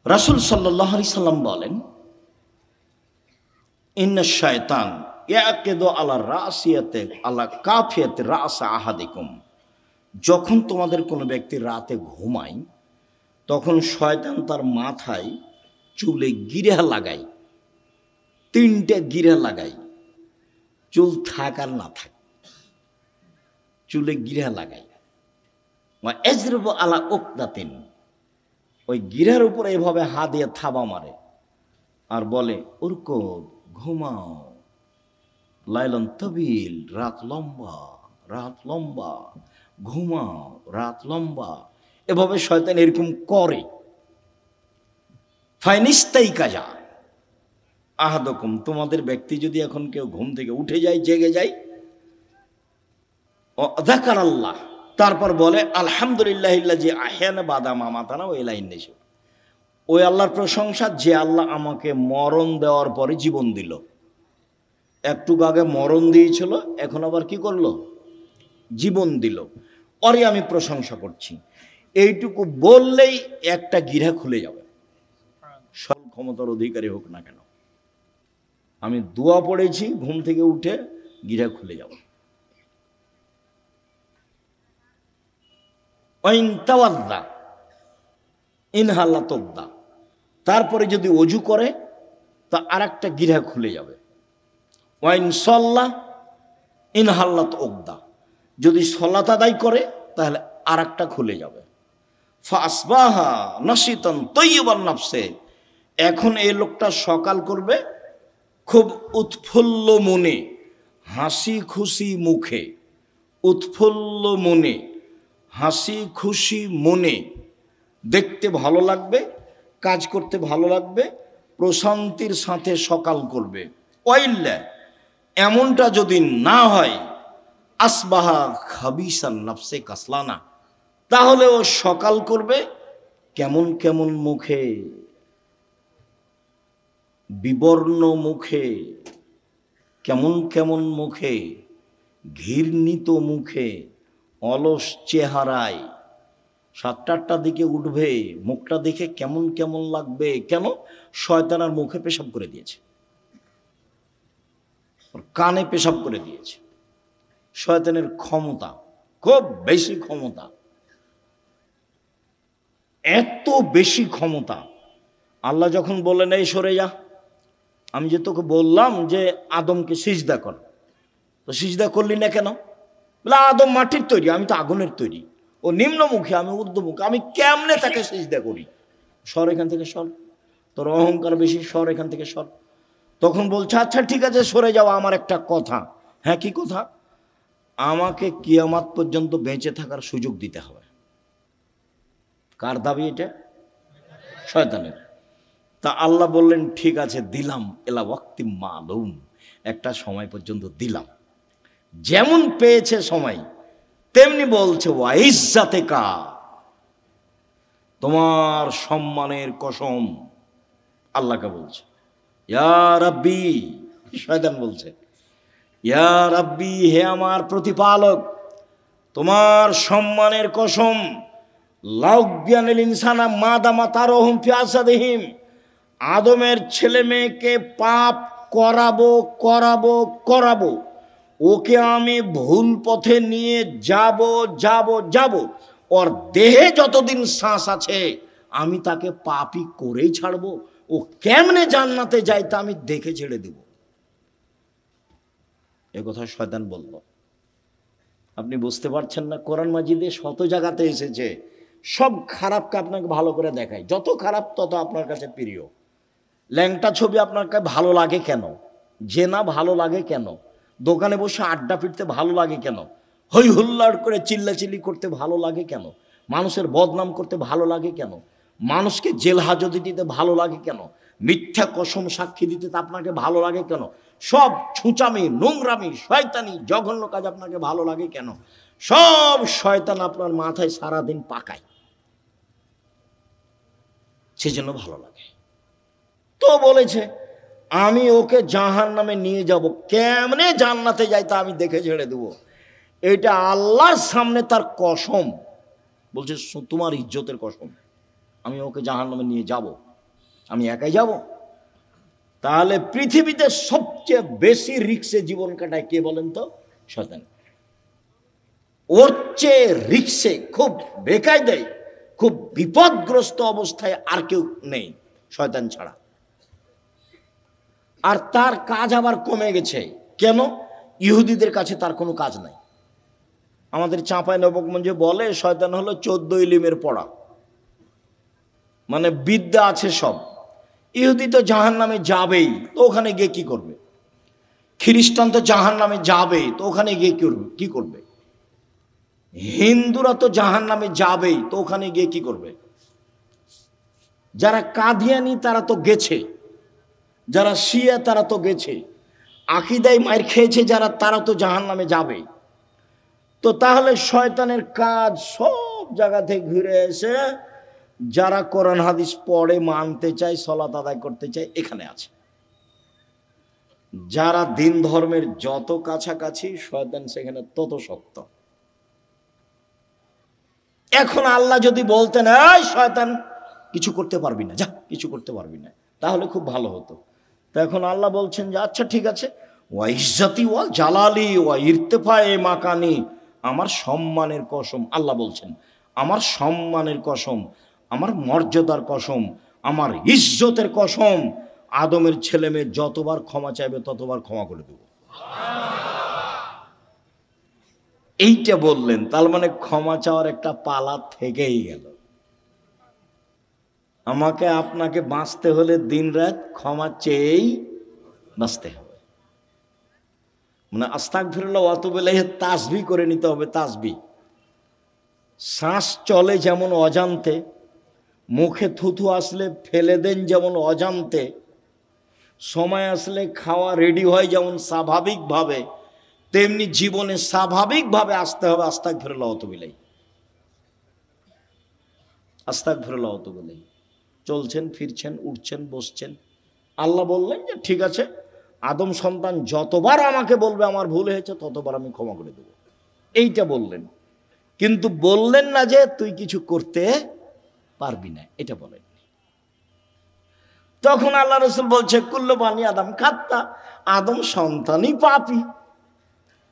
রাসূল সাল্লাল্লাহু আলাইহি সাল্লাম বলেন, ইন্না শায়তান ইয়াকিদু আলা রাসিয়াতে আলা কাফিয়াতে রাস আহাদিকুম। যখন তোমাদের কোনো ব্যক্তি রাতে ঘুমায় তখন শয়তান তার মাথায় চুলে গিরা লাগায়, 3টে গিরা লাগায়, চুল থাক আর না থাক, চুলে গিরা লাগায়। এজরব আলা উকদাতিন, ওই গিরার উপরে এভাবে হাত দিয়ে থাবা মারে আর বলে, উরকুদ, ঘুমাও, লাইলান তাবিল, রাত লম্বা, রাত লম্বা, ঘুমাও, রাত লম্বা। এভাবে শয়তান এরকম করে। ফাইনিস্তাই কাজা আহাদকুম, তোমাদের ব্যক্তি যদি এখন কেউ ঘুম থেকে উঠে যায়, জেগে যায়, ও যাকার আল্লাহ, তারপর বলে আলহামদুলিল্লাহিল্লাযী আহয়ানা বাদা মা মাতানা ওয়া ইলাইহিন নুশুর, ওই আল্লাহর প্রশংসা যে আল্লাহ আমাকে মরণ দেওয়ার পরে জীবন দিল। একটু আগে মরণ দিয়েছিল, এখন আবার কি করলো? জীবন দিল। ওরই আমি প্রশংসা করছি। এইটুকু বললেই একটা গিরা খুলে যাবে, সব ক্ষমতার অধিকারী হোক না কেন। আমি দোয়া পড়েছি, ঘুম থেকে উঠে গিরা খুলে যাবে। ইনহাল্লা তোদ্দা, তারপরে যদি অজু করে তা আর একটা গিরা খুলে যাবে। ওয়াইন সল্লা ইনহাল্লাত ওকদা, যদি সলাত আদায় করে তাহলে আর একটা খুলে যাবে। ফাসবাহা নাশিতান তাইয়িবান নাফসে, এখন এই লোকটা সকাল করবে খুব উৎফুল্ল মনে, হাসি খুশি মুখে, উৎফুল্ল মনে, হাসি খুশি মনে, দেখতে ভালো লাগবে, কাজ করতে ভালো লাগবে, প্রশান্তির সাথে সকাল করবে। ওয়াইল্লা, এমনটা যদি না হয়, আসবাহা খাবিসান নাফসে কাসলানা, তাহলে ও সকাল করবে কেমন কেমন মুখে, বিবর্ণ মুখে, কেমন কেমন মুখে, ঘৃণিত মুখে, অলস চেহারায়। 7-8টার দিকে উঠবে, মুখটা দেখে কেমন কেমন লাগবে। কেন? শয়তান আর মুখে পেশাব করে দিয়েছে, কানে পেশাব করে দিয়েছে। শয়তানের ক্ষমতা খুব বেশি, ক্ষমতা এত বেশি ক্ষমতা। আল্লাহ যখন বললেন এই সরে যা, আমি যে তোকে বললাম যে আদমকে সিজদা কর, তো সিজদা করলি না কেন? বলে আদম মাটির তৈরি, আমি তো আগুনের তৈরি, ও নিম্নমুখী, আমি ঊর্ধ্বমুখী, আমি কেমনে তাকে সিজদা করি? সর এখান থেকে, সর, তোর অহংকার বেশি, সর এখান থেকে, সর। তখন বলছে আচ্ছা ঠিক আছে সরে যাও, আমার একটা কথা। হ্যাঁ, কি কথা? আমাকে কিয়ামত পর্যন্ত বেঁচে থাকার সুযোগ দিতে হবে। কার দাবি এটা? শয়তানের। তা আল্লাহ বললেন ঠিক আছে দিলাম, এলা ওয়াক্তি মালুম, একটা সময় পর্যন্ত দিলাম। যেমন পেয়েছে সময়, তেমনি বলছে ওয়াইজ্জাতে কা, তোমার সম্মানের কসম, আল্লাহকে বলছে। ইয়া রাব্বি, শয়তান বলছে ইয়া রাব্বি, হে আমার প্রতিপালক, তোমার সম্মানের কসম, লাউবিয়ানিল ইনসানা মাদামা তারহুম ফি আসাদিহিম, আদমের ছেলে মেয়েকে পাপ করাবো করাবো করাবো, ওকে আমি ভুল পথে নিয়ে যাব যাব যাব, ওর দেহে যতদিন শ্বাস আছে আমি তাকে পাপই করেই ছাড়বো। ও কেমনে জান্নাতে যায় তা আমি দেখে ছেড়ে দেব। এ কথা শয়তান বলল। আপনি বুঝতে পারছেন না? কোরআন মাজিদে শত জায়গাতে এসেছে, সব খারাপকে আপনাকে ভালো করে দেখায়। যত খারাপ তত আপনার কাছে প্রিয়। ল্যাংটা ছবি আপনার কাছে ভালো লাগে কেন? জেনা ভালো লাগে কেন? দোকানে বসে আড্ডা ফিরতে ভালো লাগে কেন? হই হুল্লাড় করে চিল্লাচিল্লি করতে ভালো লাগে কেন? মানুষের বদনাম করতে ভালো লাগে কেন? মানুষকে জেল হাজতে দিতে ভালো লাগে কেন? মিথ্যা কসম সাক্ষী দিতে আপনাকে ভালো লাগে কেন? সব ছুঁচামি, নোংরামি, শয়তানি, জঘন্য কাজ আপনাকে ভালো লাগে কেন? সব শয়তান আপনার মাথায় সারাদিন পাকায়, সেজন্য ভালো লাগে। তো বলেছে আমি ওকে জাহান্নামে নিয়ে যাব, কেমনে জান্নাতে যাই তা আমি দেখে ছেড়ে দেবো। এটা আল্লাহর সামনে তার কসম। বলছে তোমার ইজ্জতের কসম, আমি ওকে জাহান্নামে নিয়ে যাব। আমি একাই যাব? তাহলে পৃথিবীতে সবচেয়ে বেশি রিক্সে জীবন কাটায় কে বলেন তো? শয়তান। ওর চেয়ে রিক্সে, খুব বেকায়দায়, খুব বিপদগ্রস্ত অবস্থায় আর কেউ নেই শয়তান ছাড়া। আর তার কাজ আবার কমে গেছে। কেন? ইহুদিদের কাছে তার কোনো কাজ নাই। আমাদের চাঁপাই নবগঞ্জে বলে শয়তান হলো 14 ইলিমের পড়া, মানে বিদ্যা আছে সব। ইহুদি তো জাহান্নামে যাবেই, তো ওখানে গিয়ে কি করবে? খ্রিস্টান তো জাহান্নামে যাবেই, তো ওখানে গিয়ে কি করবে? হিন্দুরা তো জাহান্নামে যাবেই, তো ওখানে গিয়ে কি করবে? যারা কাদিয়ানি তারা তো গেছে, যারা শিয়া তারা তো গেছে, আকীদায় মার খেয়েছে যারা, তারা তো জাহান্নামে যাবে। তো তাহলে শয়তানের কাজ সব জায়গা থেকে ঘুরে এসে যারা কোরআন হাদিস পড়ে, মানতে চায়, সালাত আদায় করতে চায়, এখানে আছে। যারা দিন ধর্মের যত কাছাকাছি, শয়তান সেখানে তত শক্ত। এখন আল্লাহ যদি বলতেন এই শয়তান কিছু করতে পারবি না, যা কিছু করতে পারবি না, তাহলে খুব ভালো হতো। তো এখন আল্লাহ বলছেন যে আচ্ছা ঠিক আছে, ওয়া ইজ্জতি ওয়া জালালি ওয়া ইরতিফায়ে মাকানি, আমার সম্মানের কসম, আল্লাহ বলছেন আমার সম্মানের কসম, আমার মর্যাদার কসম, আমার ইজ্জতের কসম, আদমের ছেলে মেয়ে যতবার ক্ষমা চাইবে ততবার ক্ষমা করে দেব। এইটা বললেন, তার মানে ক্ষমা চাওয়ার একটা পালা থেকেই গেল। আমাকে আপনাকে বাঁচতে হলে দিন রাত ক্ষমা চেয়েই বাঁচতে হবে। মানে আস্তাগফিরুল্লাহ ওয়া আতুবু ইলাইহি তাসবিহ করে নিতে হবে। তাসবিহ, শ্বাস চলে যেমন অজান্তে, মুখে থুথু আসলে ফেলে দেন যেমন অজান্তে, সময় আসলে খাওয়া রেডি হয় যেমন স্বাভাবিকভাবে, তেমনি জীবনে স্বাভাবিকভাবে আসতে হবে আস্তাগফিরুল্লাহ ওয়া আতুবু ইলাইহি। আস্তাগফিরুল্লাহ ওয়া আতুবু ইলাইহি। চলছেন, ফিরছেন, উঠছেন, বসছেন, আল্লাহ বললেন যে ঠিক আছে, আদম সন্তান যতবার আমাকে বলবে আমার ভুল হয়েছে ততবার আমি ক্ষমা করে দেব, এইটা বললেন। কিন্তু বললেন না যে তুই কিছু করতে পারবি না, এটা বলেন। তখন আল্লাহ রাসূল বলছে কুল্লু বানি আদম খাত্তা, আদম সন্তানই পাপী,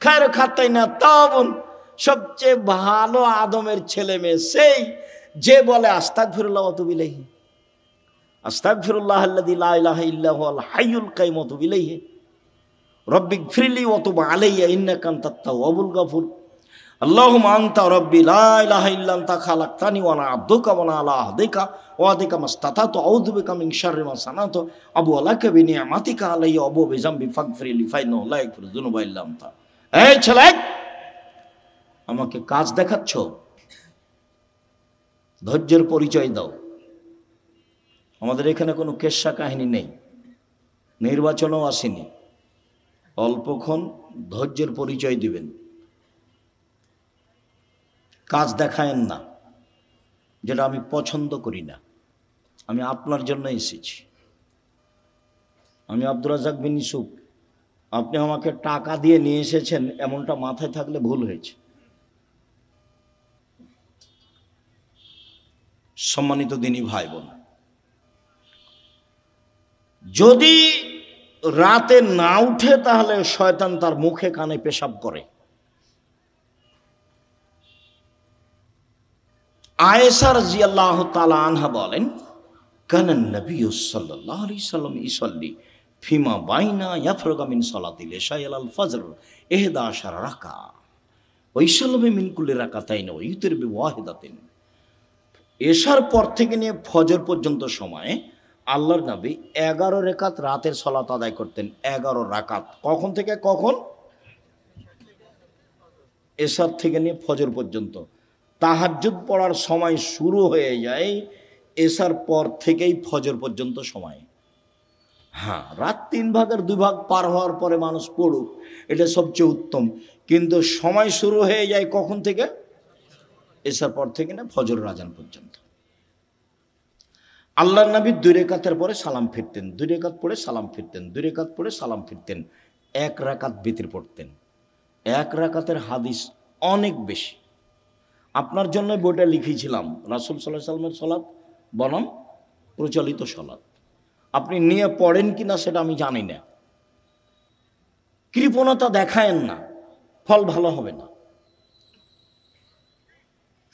খায়রু খাত্তাই না তাওবুন, সবচেয়ে ভালো আদমের ছেলে মেয়ে সেই যে বলে আস্তাগফিরুল্লাহ ওয়া আতুবু ইলাইহি, আস্তাগফিরুল্লাহাল্লাযী লা ইলাহা ইল্লা হুয়াল হাইয়ুল কাইয়ুম ওয়া আতুবু ইলাইহি, রব্বিগফিরলি ওয়া তুব আলাইয়া ইন্নাকা আনতাত তাওয়াবুল গফুর, আল্লাহুম্মা আনতা রাব্বি লা ইলাহা ইল্লা আনতা খালাকতানি ওয়া আনা আবদুকা ওয়া আনা আলা আহদিকা ওয়া আদিকা মাসতাতাতু আউযু বিকা মিন শাররি মা সানাতু আবু আলাকা বিনিআমাতিকা আলাইয়া ওয়া আবু বিযামবি ফাগফিরলি ফাইন্নাহু লা ইয়াগফিরু যুনুবা ইল্লা আনতা। এই ছেলে, আমাকে কাজ দেখাচ্ছ, ধৈর্যের পরিচয় দাও। আমাদের এখানে কোনো কেচ্ছা কাহিনী নেই, নির্বাচনও আসেনি, অল্পক্ষণ ধৈর্যের পরিচয় দিবেন, কাজ দেখায়েন না, যেটা আমি পছন্দ করি না। আমি আপনার জন্য এসেছি। আমি আব্দুর রাজ্জাক বিন ইউসুফ, আপনি আমাকে টাকা দিয়ে নিয়ে এসেছেন, এমনটা মাথায় থাকলে ভুল হয়েছে। সম্মানিত দিনী ভাই বোন, যদি রাতে না উঠে তাহলে শয়তান তার মুখে কানে পেশাব করে। আয়েশা রাদিয়াল্লাহু তাআলা আনহা বলেন কানান নবী সাল্লাল্লাহু আলাইহি সাল্লাম ইসাল্লি ফিমা বাইনা ইয়াফরুগা মিন সালাতিল ইশা ইলাল ফজর 11 রাকা ওয়া ইসাল্লামু মিন কুল্লি রাকাতাইন ওয়া ইউতির বিওয়াহিদাতিন। এশার পর থেকে নিয়ে ফজর পর্যন্ত সময়ে আল্লাহর নবী 11 রাকাত রাতের সালাত আদায় করতেন। 11 রাকাত। কখন থেকে কখন? এশার থেকে নিয়ে ফজর পর্যন্ত। তাহাজ্জুদ পড়ার সময় শুরু হয়ে যায় এশার পর থেকেই ফজর পর্যন্ত সময়। হ্যাঁ, রাত 3 ভাগের 2 ভাগ পার হওয়ার পরে মানুষ পড়ুক, এটা সবচেয়ে উত্তম। কিন্তু সময় শুরু হয়ে যায় কখন থেকে? এশার পর থেকে না ফজর আযান পর্যন্ত। আল্লাহর নবী 2 রাকাতের পরে সালাম ফিরতেন, 2 রাকাত পড়ে সালাম ফিরতেন, 2 রাকাত পড়ে সালাম ফিরতেন। 1 রাকাত বিতর পড়তেন। 1 রাকাতের হাদিস অনেক বেশি। আপনার জন্য বইটা লিখেছিলাম, রাসূল সাল্লাল্লাহু আলাইহি ওয়াসাল্লামের সালাত বনাম প্রচলিত সালাত। আপনি নিয়ে পড়েন কিনা সেটা আমি জানি না। কৃপণতা দেখায়েন না, ফল ভালো হবে না।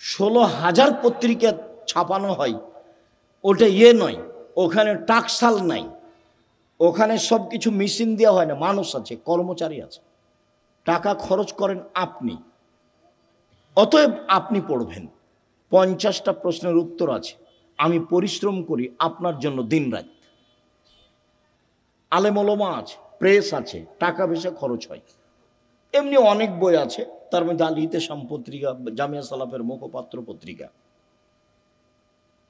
16,000 পত্রিকা ছাপানো হয়, ওটা নয়, ওখানে টাকশাল নাই, ওখানে সব কিছু মেশিন দেওয়া হয় না, মানুষ আছে, কর্মচারী আছে, টাকা খরচ করেন আপনি। অতএব আপনি পড়বেন। 50টা প্রশ্নের উত্তর আছে। আমি পরিশ্রম করি আপনার জন্য দিনরাত। আলেম ওলামা আছে, প্রেস আছে, টাকা পয়সা খরচ হয়। এমনি অনেক বই আছে, তার মধ্যে আল ইতেশাম পত্রিকা, জামিয়া সালাফের মুখপাত্র পত্রিকা।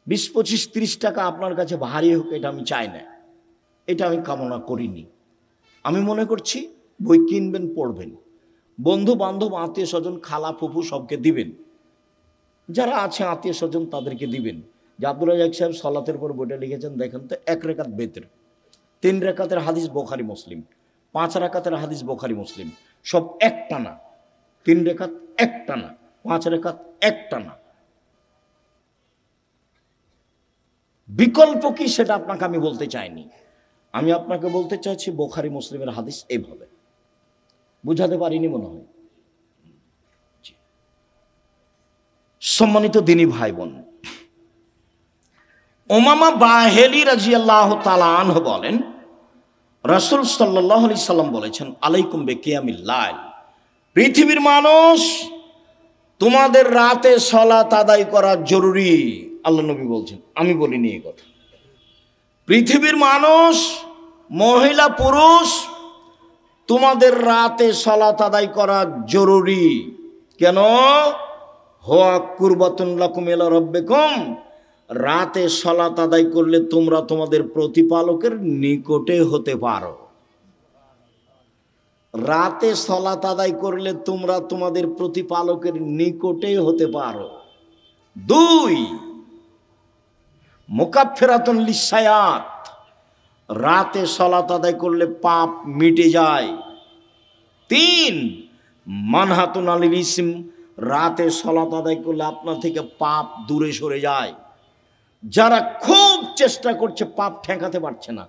20, 25, 30 টাকা আপনার কাছে ভারী হোক, এটা আমি চাই না, এটা আমি কামনা করিনি। আমি মনে করছি বই কিনবেন, পড়বেন, বন্ধু বান্ধব, আত্মীয় স্বজন, খালা ফুফু সবকে দিবেন, যারা আছে আত্মীয় স্বজন তাদেরকে দিবেন। যে আব্দুর রাজ্জাক সাহেব সালাতের পর বইটা লিখেছেন, দেখেন তো, 1 রাকাত বেতের, 3 রাকাতের হাদিস বোখারি মুসলিম, 5 রাকাতের হাদিস বোখারি মুসলিম, সব একটানা। 3 রাকাত একটানা, 5 রাকাত একটানা। বিকল্প কি সেটা আপনাকে আমি বলতে চাইনি। আমি আপনাকে বলতে চাইছি বোখারি মুসলিমের হাদিস এইভাবে। বুঝাতে পারিনি মনে হয়। সম্মানিত দিনী ভাই বোন, উমামা বাহেলি রাদিয়াল্লাহু তাআলা আনহু বলেন, রাসূল সাল্লাল্লাহু আলাইহি সাল্লাম বলেছেন, আলাইকুম বিকিয়ামিল লাইল, পৃথিবীর মানুষ, তোমাদের রাতে সালাত আদায় করা জরুরি। আল্লাহ নবী বলছেন, আমি বলিনি এই কথা। পৃথিবীর মানুষ, মহিলা পুরুষ, তোমাদের রাতে সালাত আদায় করা জরুরি। কেন? হুয়া কুরবাতুন লাকুম ইলা রাব্বিকুম, রাতে সালাত আদায় করলে তোমরা তোমাদের প্রতিপালকের নিকটে হতে পারো। রাতে সালাত আদায় করলে তোমরা তোমাদের প্রতিপালকের নিকটে হতে পারো। 2, মুকাফফিরাতুন লিসায়াত, রাতে সালাত আদায় করলে পাপ মিটে যায়। 3, মানহাতুন আনিল ইসম, রাতে সালাত আদায় করলে আপনার থেকে পাপ দূরে সরে যায়। যারা খুব চেষ্টা করছে, পাপ ঠেকাতে পারছে না।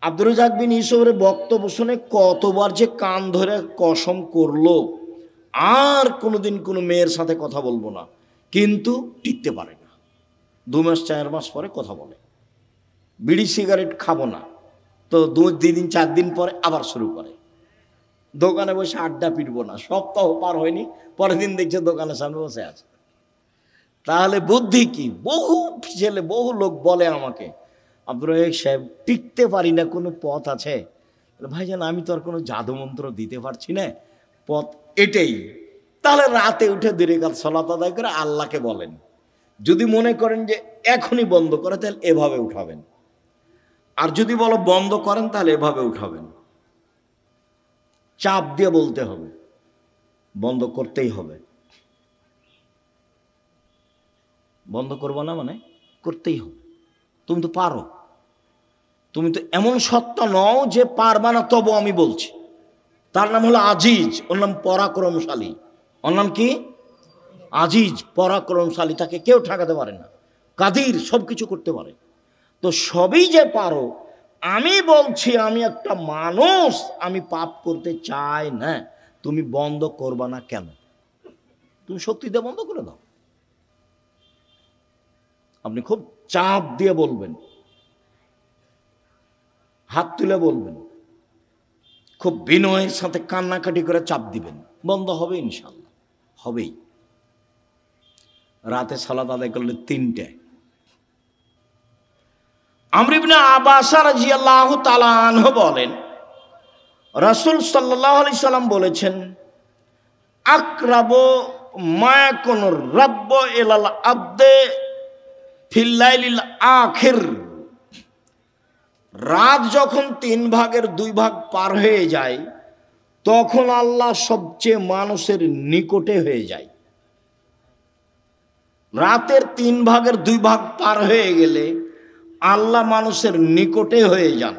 আব্দুর রাজ্জাক বিন ইউসুফের বক্তব্য শুনে কতবার যে কান ধরে কসম করলো, আর কোনোদিন কোনো মেয়ের সাথে কথা বলবো না, কিন্তু টিকতে পারে না। 2 মাস 4 মাস পরে কথা বলে। বিড়ি সিগারেট খাবো না, তো 2 দিন 4 দিন পরে আবার শুরু করে। দোকানে বসে আড্ডা পিটবো না, সপ্তাহ পার হয়নি, পরের দিন দেখছে দোকানের সামনে বসে আছে। তাহলে বুদ্ধি কি? বহু ছেলে, বহু লোক বলে আমাকে, আব্দুর রাজ্জাক সাহেব টিকতে পারি না, কোনো পথ আছে? ভাইজান, আমি তো আর কোনো জাদুমন্ত্র দিতে পারছি না, পথ এটাই। তাহলে রাতে উঠে 2 রাকাত সালাত আদায় করে আল্লাহকে বলেন। যদি মনে করেন যে এখনই বন্ধ করে, তাহলে এভাবে উঠাবেন। আর যদি বলো বন্ধ করেন, তাহলে এভাবে উঠাবেন। চাপ দিয়ে বলতে হবে, বন্ধ করতেই হবে। বন্ধ করবো না মানে করতেই হবে। তুমি তো পারো, তুমি তো এমন সত্তা নও যে পারবা না, তবু আমি বলছি। তার নাম হলো আজিজ, ওর নাম পরাক্রমশালী। ওর নাম কি? আজিজ, পরাক্রমশালী। তাকে কেউ ঠেকাতে পারে না। কাদির, সব কিছু করতে পারে। তো সবই যে পারো, আমি বলছি আমি একটা মানুষ, আমি পাপ করতে চাই না। তুমি বন্ধ করবা না কেন? তুমি শক্তিতে বন্ধ করে দাও। আপনি খুব চাপ দিয়ে বলবেন, হাত তুলে বলবেন, খুব বিনয়ের সাথে কান্নাকাটি করে চাপ দিবেন, বন্ধ হবে ইনশাল্লাহ, হবেই। রাতে সালাত আদায় করলে 3টে। আমর ইবনে আব্বাস রাদিয়াল্লাহু তাআলা আনহু বলেন, রাসূল সাল্লাল্লাহু আলাইহি সাল্লাম বলেছেন, আকরাবু মা ইয়াকুনুর রাব্ব ইলাল আবদে ফিল লাইলিল আখির, রাত যখন 3 ভাগের 2 ভাগ পার হয়ে যায়, তখন আল্লাহ সবচেয়ে মানুষের নিকটে হয়ে যায়। রাতের 3 ভাগের 2 ভাগ পার হয়ে গেলে আল্লাহ মানুষের নিকটে হয়ে যান।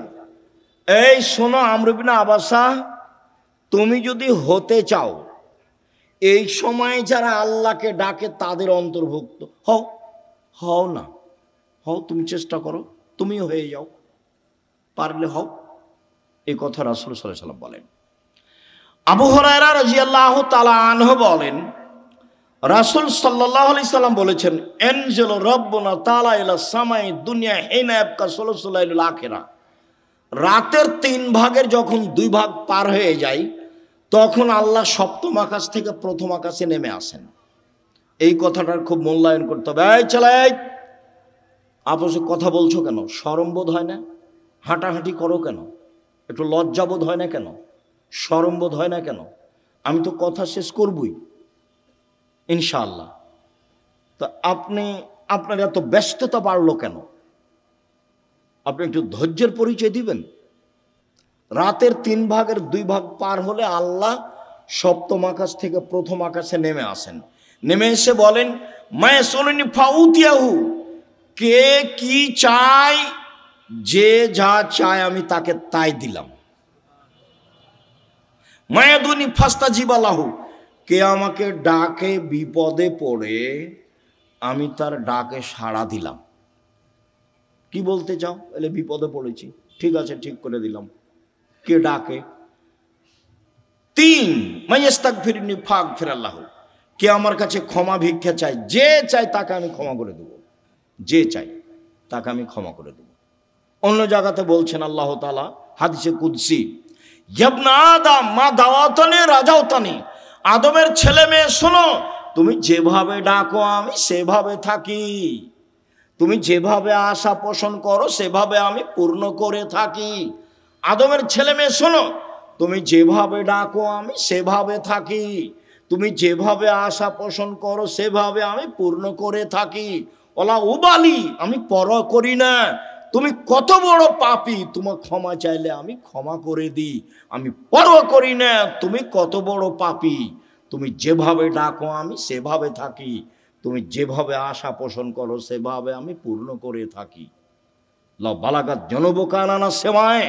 এই শোনো আমর ইবনে আবাসা, তুমি যদি হতে চাও, এই সময়ে যারা আল্লাহকে ডাকে তাদের অন্তর্ভুক্ত হও। হও না, হও, তুমি চেষ্টা করো, তুমিও হয়ে যাও। পারলে হও, এই কথা রাসূল সাল্লাল্লাহু আলাইহি ওয়াসাল্লাম বলেন। আবু হুরায়রা রাদিয়াল্লাহু তাআলা আনহু বলেন, রাসূল সাল্লাল্লাহু আলাইহি সাল্লাম বলেছেন, এনজিলু রাব্বুনা তাআলা ইলা সামাই দুনিয়া হিনা ইয়াবকা সুলুসুল লাইলুল আখিরা। রাতের 3 ভাগের যখন 2 ভাগ পার হয়ে যায়, তখন আল্লাহ সপ্তম আকাশ থেকে প্রথম আকাশে নেমে আসেন। এই কথাটার খুব মূল্যায়ন করতে হবে। এই ছেলে, আপসে কথা বলছো কেন? শরম বোধ হয় না? হাঁটাহাঁটি করো কেন? একটু লজ্জাবোধ হয় না কেন? শরম বোধ হয় না কেন? আমি তো কথা শেষ করবই ইনশাআল্লাহ। তো আপনার এত ব্যস্ততা বাড়লো কেন? আপনি একটু ধৈর্যের পরিচয় দিবেন। রাতের 3 ভাগের 2 ভাগ পার হলে আল্লাহ সপ্তম আকাশ থেকে প্রথম আকাশে নেমে আসেন। নেমে এসে বলেন, মায়ে সোলনি ফাউতিয়াহু, কে কি চায়, যে যা চায় আমি তাকে তাই দিলাম। মায়াদুনি ফাস্তা জিবালাহু, কে আমাকে ডাকে বিপদে পড়ে আমি তার ডাকে সাড়া দিলাম। কি বলতে চাও? এলে বিপদে পড়েছি, ঠিক আছে, ঠিক করে দিলাম। কে ডাকে? 3 মাইয়াস্তাগফিরনি ফাগফিরাল্লাহু, কে আমার কাছে ক্ষমা ভিক্ষা চায়, যে চাই তাকে আমি ক্ষমা করে দেব, যে চাই তাকে আমি ক্ষমা করে দেব। অন্য জায়গাতে বলছেন আল্লাহ তাআলা হাদিসে কুদসি, ইবনা আদম মা দাওয়াতানি রাজাওতানি, আদমের ছেলে মেয়ে শোনো, তুমি যেভাবে ডাকো আমি সেভাবে থাকি, তুমি যেভাবে আশা পোষণ করো সেভাবে আমি পূর্ণ করে থাকি। আদমের ছেলে মেয়ে শোনো, তুমি যেভাবে ডাকো আমি সেভাবে থাকি, তুমি যেভাবে আশা পোষণ করো সেভাবে আমি পূর্ণ করে থাকি। ওলা উবালি, আমি পরোয়া করি না তুমি কত বড় পাপী, তোমার ক্ষমা চাইলে আমি ক্ষমা করে দিই, আমি পরোয়া করি না তুমি কত বড় পাপী, তুমি যেভাবে ডাকো আমি সেভাবে থাকি, তুমি যেভাবে আশা পোষণ করো সেভাবে আমি পূর্ণ করে থাকি। বালাগাত জনবকানানা সেমায়,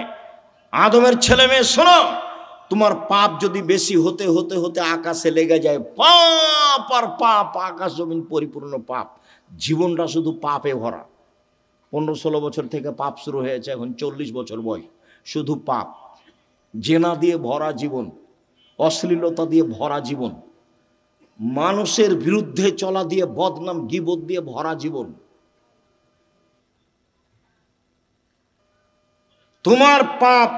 আদমের ছেলে মেয়ে শোনো, তোমার পাপ যদি বেশি হতে হতে হতে আকাশে লেগে যায়, পাপ আর পাপ, আকাশ জমিন পরিপূর্ণ পাপ, জীবনটা শুধু পাপে ভরা। 15-16 বছর থেকে পাপ শুরু হয়েছে, এখন 40 বছর বয়স, শুধু পাপ, জেনা দিয়ে ভরা জীবন, অশ্লীলতা দিয়ে ভরা জীবন, মানুষের বিরুদ্ধে চলা দিয়ে, বদনাম গীবত দিয়ে ভরা জীবন। তোমার পাপ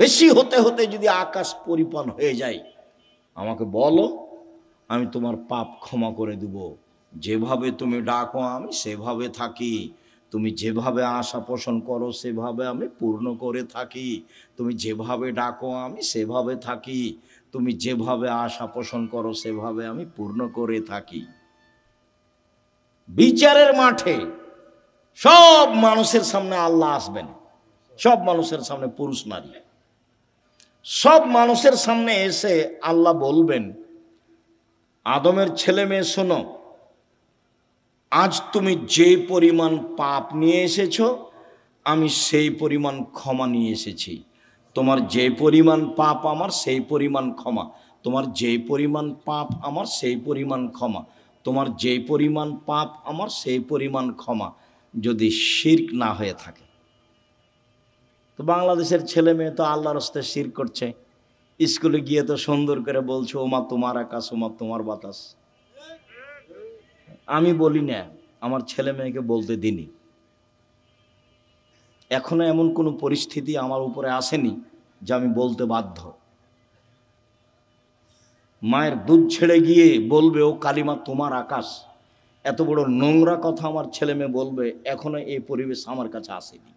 বেশি হতে হতে যদি আকাশ পরিপূর্ণ হয়ে যায়, আমাকে বলো, আমি তোমার পাপ ক্ষমা করে দেব। যেভাবে তুমি ডাকো আমি সেভাবে থাকি, তুমি যেভাবে আশা পোষণ করো সেভাবে আমি পূর্ণ করে থাকি, তুমি যেভাবে ডাকো আমি সেভাবে থাকি, তুমি যেভাবে আশা পোষণ করো সেভাবে আমি পূর্ণ করে থাকি। বিচারের মাঠে সব মানুষের সামনে আল্লাহ আসবেন, সব মানুষের সামনে, পুরুষ নারী সব মানুষের সামনে এসে আল্লাহ বলবেন, আদমের ছেলে মেয়ে শোনো, আজ তুমি যে পরিমাণ পাপ নিয়ে এসেছো আমি সেই পরিমাণ ক্ষমা নিয়ে এসেছি। তোমার যে পরিমাণ পাপ আমার সেই পরিমাণ ক্ষমা, তোমার যে পরিমাণ পাপ আমার সেই পরিমাণ ক্ষমা, তোমার যে পরিমাণ পাপ আমার সেই পরিমাণ ক্ষমা, যদি শিরক না হয়ে থাকে। তো বাংলাদেশের ছেলে মেয়ে তো আল্লাহর রাস্তায় শিরক করছে, স্কুলে গিয়ে তো সুন্দর করে বলছে ওমা তোমার আকাশ, ওমা তোমার বাতাস। আমি বলি না, আমার ছেলে মেয়েকে বলতে দিনি। এখনো এমন কোনো পরিস্থিতি আমার উপরে আসেনি যে আমি বলতে বাধ্য। মায়ের দুধ ছেড়ে গিয়ে বলবে ও কালিমা তোমার আকাশ, এত বড় নোংরা কথা আমার ছেলে মেয়ে বলবে, এখনো এই পরিবেশ আমার কাছে আসেনি।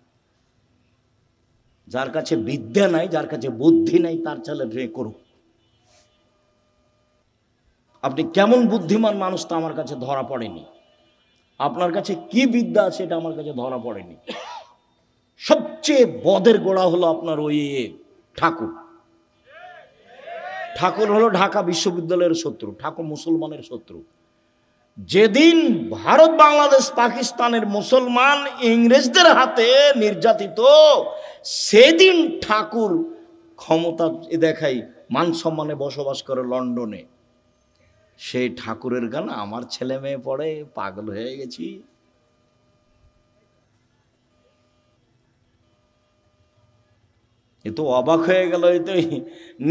যার কাছে বিদ্যা নাই, যার কাছে বুদ্ধি নাই, তার ছেলে রে করুক। আপনি কেমন বুদ্ধিমান মানুষ তা আমার কাছে ধরা পড়েনি, আপনার কাছে কি বিদ্যা আছে এটা আমার কাছে ধরা পড়েনি। সবচেয়ে বদের গোড়া হলো আপনার ওই ঠাকুর। ঠাকুর হলো ঢাকা বিশ্ববিদ্যালয়ের শত্রু, ঠাকুর মুসলমানের শত্রু। যেদিন ভারত, বাংলাদেশ, পাকিস্তানের মুসলমান ইংরেজদের হাতে নির্যাতিত, সেদিন ঠাকুর ক্ষমতা দেখাই, মান সম্মানে বসবাস করে লন্ডনে। সেই ঠাকুরের গান আমার ছেলে মেয়ে পড়ে, পাগল হয়ে গেছি। এ তো অবাক হয়ে গেল। এই তো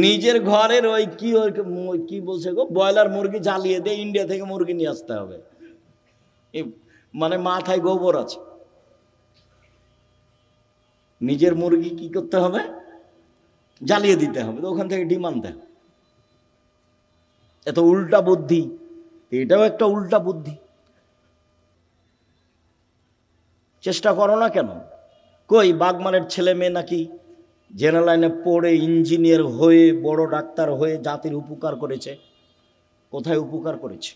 নিজের ঘরের ওই কি বলছে গো, ব্রয়লার মুরগি জ্বালিয়ে দিয়ে ইন্ডিয়া থেকে মুরগি নিয়ে আসতে হবে। মানে মাথায় গোবর আছে। নিজের মুরগি কি করতে হবে? জ্বালিয়ে দিতে হবে, তো ওখান থেকে ডিম আনতে হবে। এত উল্টা বুদ্ধি, এটাও একটা উল্টা বুদ্ধি। চেষ্টা করো না কেন? কই বাগমানের ছেলে মেয়ে নাকি জেনারেল লাইনে পড়ে ইঞ্জিনিয়ার হয়ে বড় ডাক্তার হয়ে জাতির উপকার করেছে। কোথায় উপকার করেছে?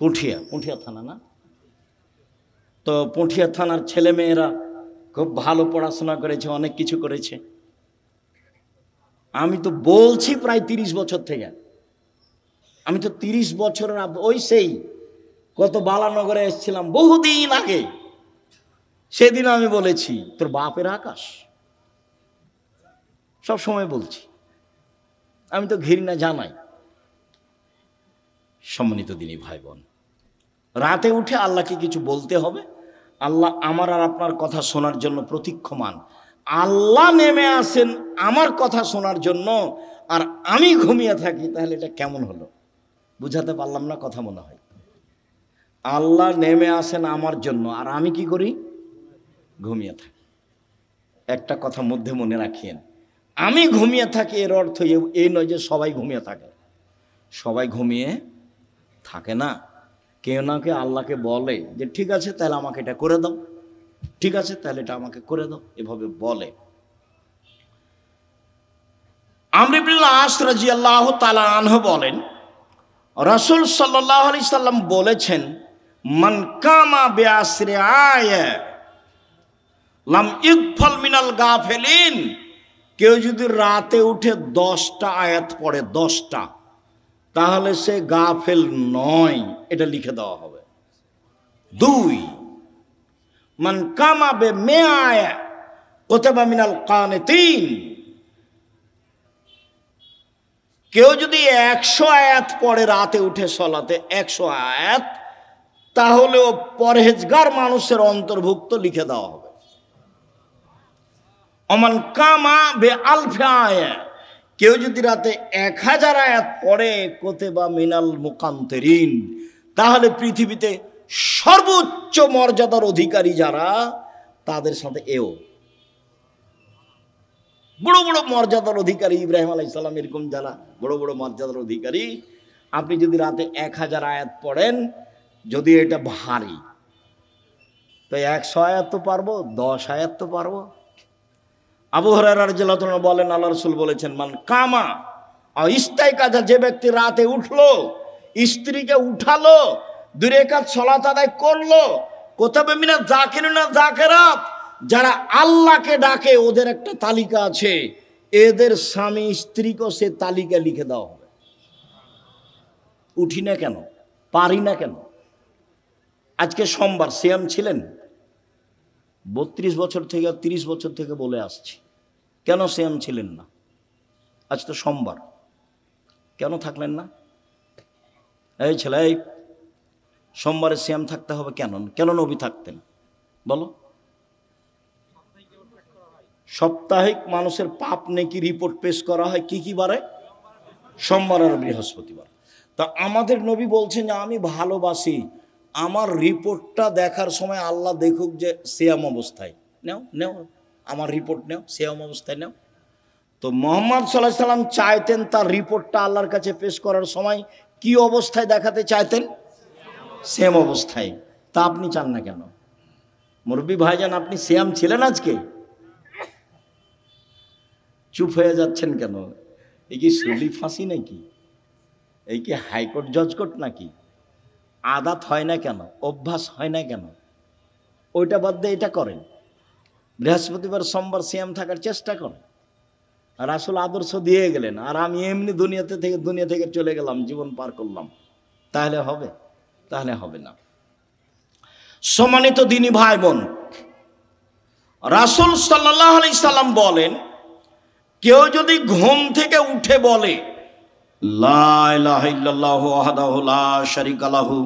পুঠিয়া থানা না? তো পুঠিয়া থানার ছেলে মেয়েরা খুব ভালো পড়াশোনা করেছে, অনেক কিছু করেছে। আমি তো বলছি প্রায় 30 বছর থেকে, আমি তো 30 বছরের ওই সেই কত বালানগরে এসেছিলাম বহুদিন আগে, সেদিন আমি বলেছি তোর বাপের আকাশ। সব সময় বলছি, আমি তো ঘৃণা জানাই। সম্মানিত দিনী ভাই বোন, রাতে উঠে আল্লাহকে কিছু বলতে হবে। আল্লাহ আমার আর আপনার কথা শোনার জন্য প্রতীক্ষমান। আল্লাহ নেমে আসেন আমার কথা শোনার জন্য, আর আমি ঘুমিয়ে থাকি, তাহলে এটা কেমন হলো? বুঝাতে পারলাম না কথা মনে হয়। আল্লাহ নেমে আসেন আমার জন্য, আর আমি কি করি? ঘুমিয়ে থাকি। একটা কথা মধ্যে মনে রাখিয়েন, আমি ঘুমিয়ে থাকি এর অর্থ এই নয় যে সবাই ঘুমিয়ে থাকে। সবাই ঘুমিয়ে থাকে না। কেউ না কেউ আল্লাহকে বলে যে ঠিক আছে তাহলে আমাকে এটা করে দাও, ঠিক আছে তাহলে এটা আমাকে করে দাও, এভাবে বলে। আমর ইবনে আস রাদিয়াল্লাহু তাআলা আনহু বলেন, রাসূল সাল্লাল্লাহু আলাইহি সাল্লাম বলেছেন, মান কামা বিআসরি আয়া লাম ইগফাল মিনাল গাফিলিন। কেউ যদি রাতে উঠে 10টা আয়াত পড়ে, 10টা, তাহলে সে গাফেল নয়, এটা লিখে দেওয়া হবে। 2, মান কামা বে মিআয়া কুতিবা মিনাল কানিতিন। কেউ যদি 100 আয়াত পড়ে রাতে উঠে সলাতে, 100 আয়াত, তাহলে ও পরহেজগার মানুষের অন্তর্ভুক্ত লিখে দেওয়া হবে। অমান কামা বে আলফি আয়া, কেউ যদি রাতে 1000 আয়াত পড়ে কুতিবা মিনাল মুকান্তিরিন, তাহলে পৃথিবীতে সর্বোচ্চ মর্যাদার অধিকারী যারা, তাদের সাথে এও বড় বড় মর্যাদার অধিকারী। ইব্রাহিম আলাইহিস সালাম এরকম যারা বড় বড় মর্যাদার অধিকারী, আপনি যদি রাতে 1000 আয়াত পড়েন, যদি এটা ভারী, তো 100 আয়াত তো পারবো, 10 আয়াত তো পারবো। আবু হুরায়রা রাদিয়াল্লাহু আনহু বলেন, আল্লাহ রাসূল বলেছেন, মান কামা ইস্তাইকাজা, যে ব্যক্তি রাতে উঠলো, স্ত্রীকে উঠালো, 2 রাকাত সালাত আদায় করলো, কুতিবা মিনাল যাকিরিনা যাকিরাত, যারা আল্লাহকে ডাকে ওদের একটা তালিকা আছে, এদের স্বামী স্ত্রীকে সে তালিকা লিখে দেওয়া হবে। উঠি না কেন? পারি না কেন? আজকে সোমবার, সিয়াম ছিলেন 32 বছর থেকে 30 বছর থেকে বলে আসছি, কেন সিয়াম ছিলেন না? আজ তো সোমবার, কেন থাকলেন না? এই ছেলে, এই সোমবারে সিয়াম থাকতে হবে কেন? কেন নবী থাকতেন বলো? সাপ্তাহিক মানুষের পাপ নেকি রিপোর্ট পেশ করা হয় কি কি বারে? সোমবার আর বৃহস্পতিবার। তা আমাদের নবী বলছেন যে আমি ভালোবাসি আমার রিপোর্টটা দেখার সময় আল্লাহ দেখুক যে সিয়াম অবস্থায়। নেও নেও আমার রিপোর্ট নেও, সিয়াম অবস্থায় নেও। তো মুহাম্মদ সাল্লাল্লাহু আলাইহি সাল্লাম চাইতেন তার রিপোর্টটা আল্লাহর কাছে পেশ করার সময় কি অবস্থায় দেখাতে চাইতেন? সিয়াম অবস্থায়। তা আপনি চান না কেন? মুরব্বী ভাইজান, আপনি সিয়াম ছিলেন আজকে? চুপ হয়ে যাচ্ছেন কেন? এই কি সুলি ফাঁসি নাকি? এই কি হাইকোর্ট জজকোর্ট নাকি? আদাত হয় না কেন? অভ্যাস হয় না কেন? ওইটা বাদ দিয়ে এটা করেন। বৃহস্পতিবার সোমবার সিয়াম থাকার চেষ্টা করেন। আর আসলে আদর্শ দিয়ে গেলেন, আর আমি এমনি দুনিয়া থেকে চলে গেলাম, জীবন পার করলাম, তাহলে হবে? তাহলে হবে না। সম্মানিত দিনী ভাই বোন, রাসূল সাল্লাল্লাহু আলাইহি সাল্লাম বলেন, কেউ যদি ঘুম থেকে উঠে বলে লা ইলাহা ইল্লাল্লাহু ওয়াহদাহু লা শারীকা লাহু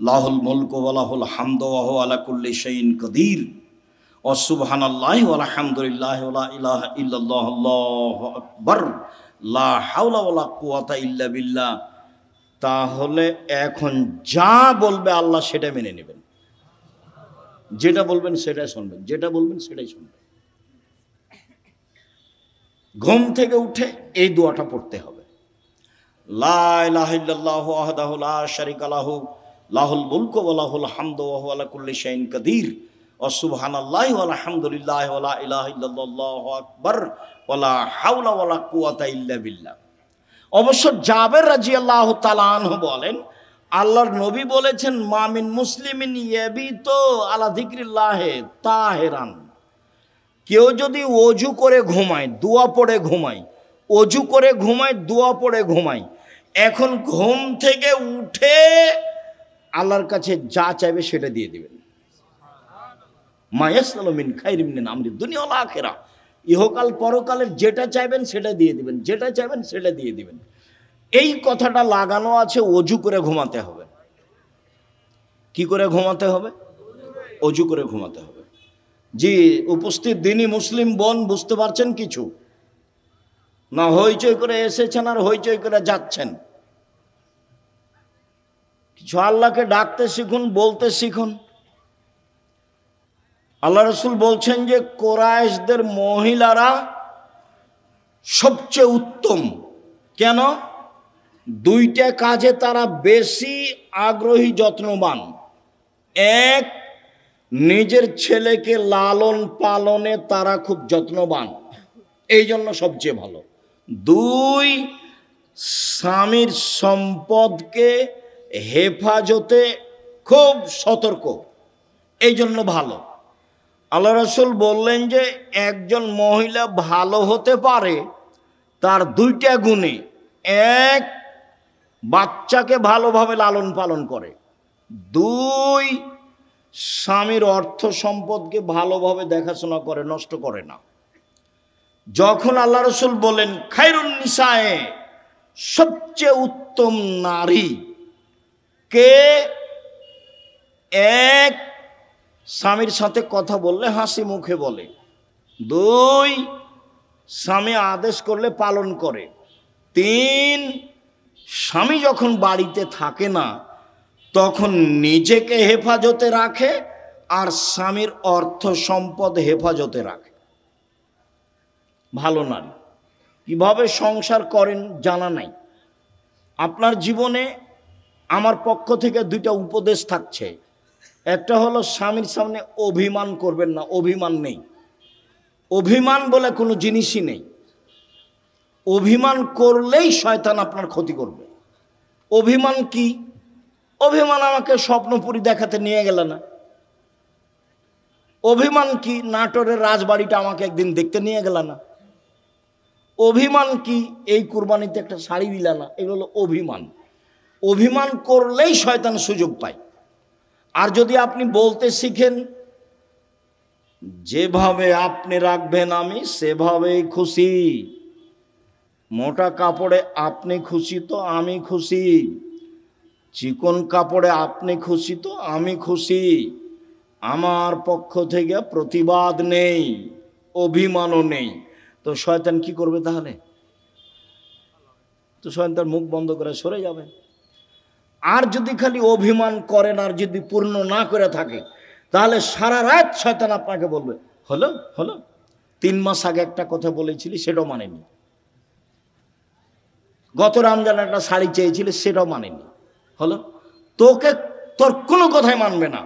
লাহুল মুলকু ওয়া লাহুল হামদু ওয়া হুয়া আলা কুল্লি শাইইন কাদির, সুবহানাল্লাহি ওয়া আলহামদুলিল্লাহি ওয়া লা ইলাহা ইল্লাল্লাহু আল্লাহু আকবার লা হাওলা ওয়া লা কুওয়াতা ইল্লা বিল্লাহ, তাহলে এখন যা বলবে আল্লাহ সেটা মেনে নেবেন। যেটা বলবেন সেটাই শুনবেন, যেটা বলবেন সেটাই শুনবেন। ঘুম থেকে উঠে এই দোয়াটা পড়তে হবে, লা ইলাহা ইল্লাল্লাহু ওয়াহদাহু লা শারীকা লাহু লাহুল মুলকু ওয়া লাহুল হামদু ওয়া হুয়া আলা কুল্লি শাইইন কাদির ওয়া সুবহানাল্লাহি ওয়া আলহামদুলিল্লাহি ওয়া লা ইলাহা ইল্লাল্লাহু আকবার ওয়া লা হাওলা ওয়া লা কুওয়াতা ইল্লা বিল্লাহ। অবশ্য জাবের রাদিয়াল্লাহু তাআলা আনহু বলেন, আল্লাহর নবী বলেছেন, মামিন মুসলিমিন ইয়াবিতু আলা যিকরিল্লাহি তাহিরান, কেউ যদি ওযু করে ঘুমায়, দোয়া পড়ে ঘুমায়, ওযু করে ঘুমায়, দোয়া পড়ে ঘুমায়, এখন ঘুম থেকে উঠে আল্লাহর কাছে যা চাইবে সেটা দিয়ে দিবেন। মা ইয়াসআলু মিন খাইরিন মিন আমরি দুনিয়া ওয়াল আখিরাহ, ইহকাল পরকালের যেটা চাইবেন সেটা দিয়ে দিবেন, যেটা চাইবেন সেটা দিয়ে দিবেন। এই কথাটা লাগানো আছে ওযু করে ঘুমাতে হবে। কি করে ঘুমাতে হবে? ওযু করে ঘুমাতে হবে। জি, উপস্থিত দিনী মুসলিম বোন বুঝতে পারছেন কিছু? না হইচই করে এসেছেন আর হইচই করে যাচ্ছেন? কিছু আল্লাহকে ডাকতে শিখুন, বলতে শিখুন। আল্লাহ রাসূল বলছেন যে কুরাইশদের মহিলারা সবচেয়ে উত্তম। কেন? দুইটা কাজে তারা বেশি আগ্রহী, যত্নবান। এক, নিজের ছেলেকে লালন পালনে তারা খুব যত্নবান, এই জন্য সবচেয়ে ভালো। দুই, স্বামীর সম্পদকে হেফাজতে খুব সতর্ক, এই জন্য ভালো। আল্লাহ রাসূল বললেন যে একজন মহিলা ভালো হতে পারে তার দুইটা গুণে। এক, বাচ্চাকে ভালোভাবে লালন পালন করে। দুই, স্বামীর অর্থ সম্পদকে ভালোভাবে দেখাশোনা করে, নষ্ট করে না। যখন আল্লাহ রাসূল বলেন খায়রুন নিসায়ে, সবচেয়ে উত্তম নারী কে? এক, স্বামীর সাথে কথা বললে হাসি মুখে বলে। দুই, স্বামী আদেশ করলে পালন করে। তিন, স্বামী যখন বাড়িতে থাকে না তখন নিজেকে হেফাজতে রাখে আর স্বামীর অর্থ সম্পদ হেফাজতে রাখে। ভালো নারী। কিভাবে সংসার করেন জানা নাই। আপনার জীবনে আমার পক্ষ থেকে দুইটা উপদেশ থাকছে। একটা হলো স্বামীর সামনে অভিমান করবেন না। অভিমান নেই, অভিমান বলে কোনো জিনিসই নেই। অভিমান করলেই শয়তান আপনার ক্ষতি করবে। অভিমান কি? অভিমান আমাকে স্বপ্নপুরী দেখাতে নিয়ে গেল না। অভিমান কি? নাটোরের রাজবাড়িটা আমাকে একদিন দেখতে নিয়ে গেল না। অভিমান কি? এই কুরবানিতে একটা শাড়ি দিলা না। এগুলো হলো অভিমান। অভিমান করলেই শয়তান সুযোগ পায়। আর যদি আপনি বলতে শিখেন যেভাবে আপনি রাখবেন আমি সেভাবেই খুশি, মোটা কাপড়ে আপনি খুশি তো আমি খুশি, চিকন কাপড়ে আপনি খুশি তো আমি খুশি, আমার পক্ষ থেকে প্রতিবাদ নেই, অভিমানও নেই, তো শয়তান কি করবে তাহলে? তো শয়তান মুখ বন্ধ করে সরে যাবে। আর যদি খালি অভিমান করেন আর যদি পূর্ণ না করে থাকে তাহলে সারা রাত শয়তান আপনাকে বলবে হলো হলো, 3 মাস আগে একটা কথা বলেছিলি সেটাও মানেনি, গত রমজানে একটা শাড়ি চেয়েছিলি সেটাও মানেনি, হলো। তোকে তোর কোনো কথাই মানবে না।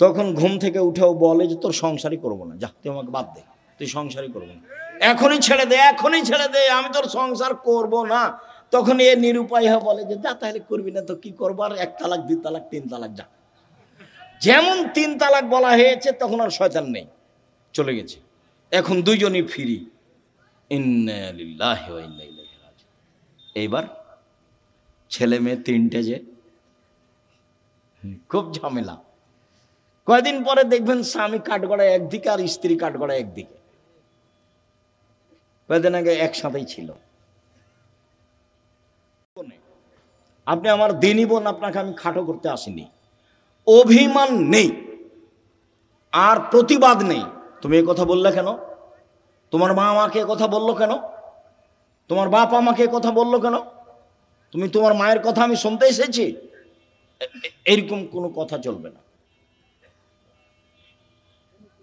তখন ঘুম থেকে উঠেও বলে যে তোর সংসারই করবো না, যা তুই আমাকে বাদ দে, তুই সংসারই করবো না, এখনই ছেড়ে দে, এখনই ছেড়ে দে, আমি তোর সংসার করব না। তখন এ নিরুপায় হয়ে বলে যে যা তাহলে করবি না তো কি করবো, আর 1 তালাক 2 তালাক 3 তালাক যা। যেমন 3 তালাক বলা হয়েছে তখন আর শয়তান নেই, চলে গেছে। এখন দুইজনই ফ্রি। ইন্না লিল্লাহি ওয়া ইন্না ইলাইহি রাজিউন। এইবার ছেলে মেয়ে 3টে, যে খুব ঝামেলা। কয়েকদিন পরে দেখবেন স্বামী কাঠগড়ায় একদিকে আর স্ত্রী কাঠগড়ায় একদিকে। কয়েকদিন আগে একসাথেই ছিল। আপনি আমার দিনই বোন, আপনাকে আমি খাটো করতে আসিনি। অভিমান নেই আর প্রতিবাদ নেই, তুমি এ কথা বললে কেন? তোমার মা আমাকে কথা বললো কেন? তোমার বাপ আমাকে কথা বললো কেন? তুমি তোমার মায়ের কথা আমি শুনতে এসেছি? এরকম কোনো কথা চলবে না।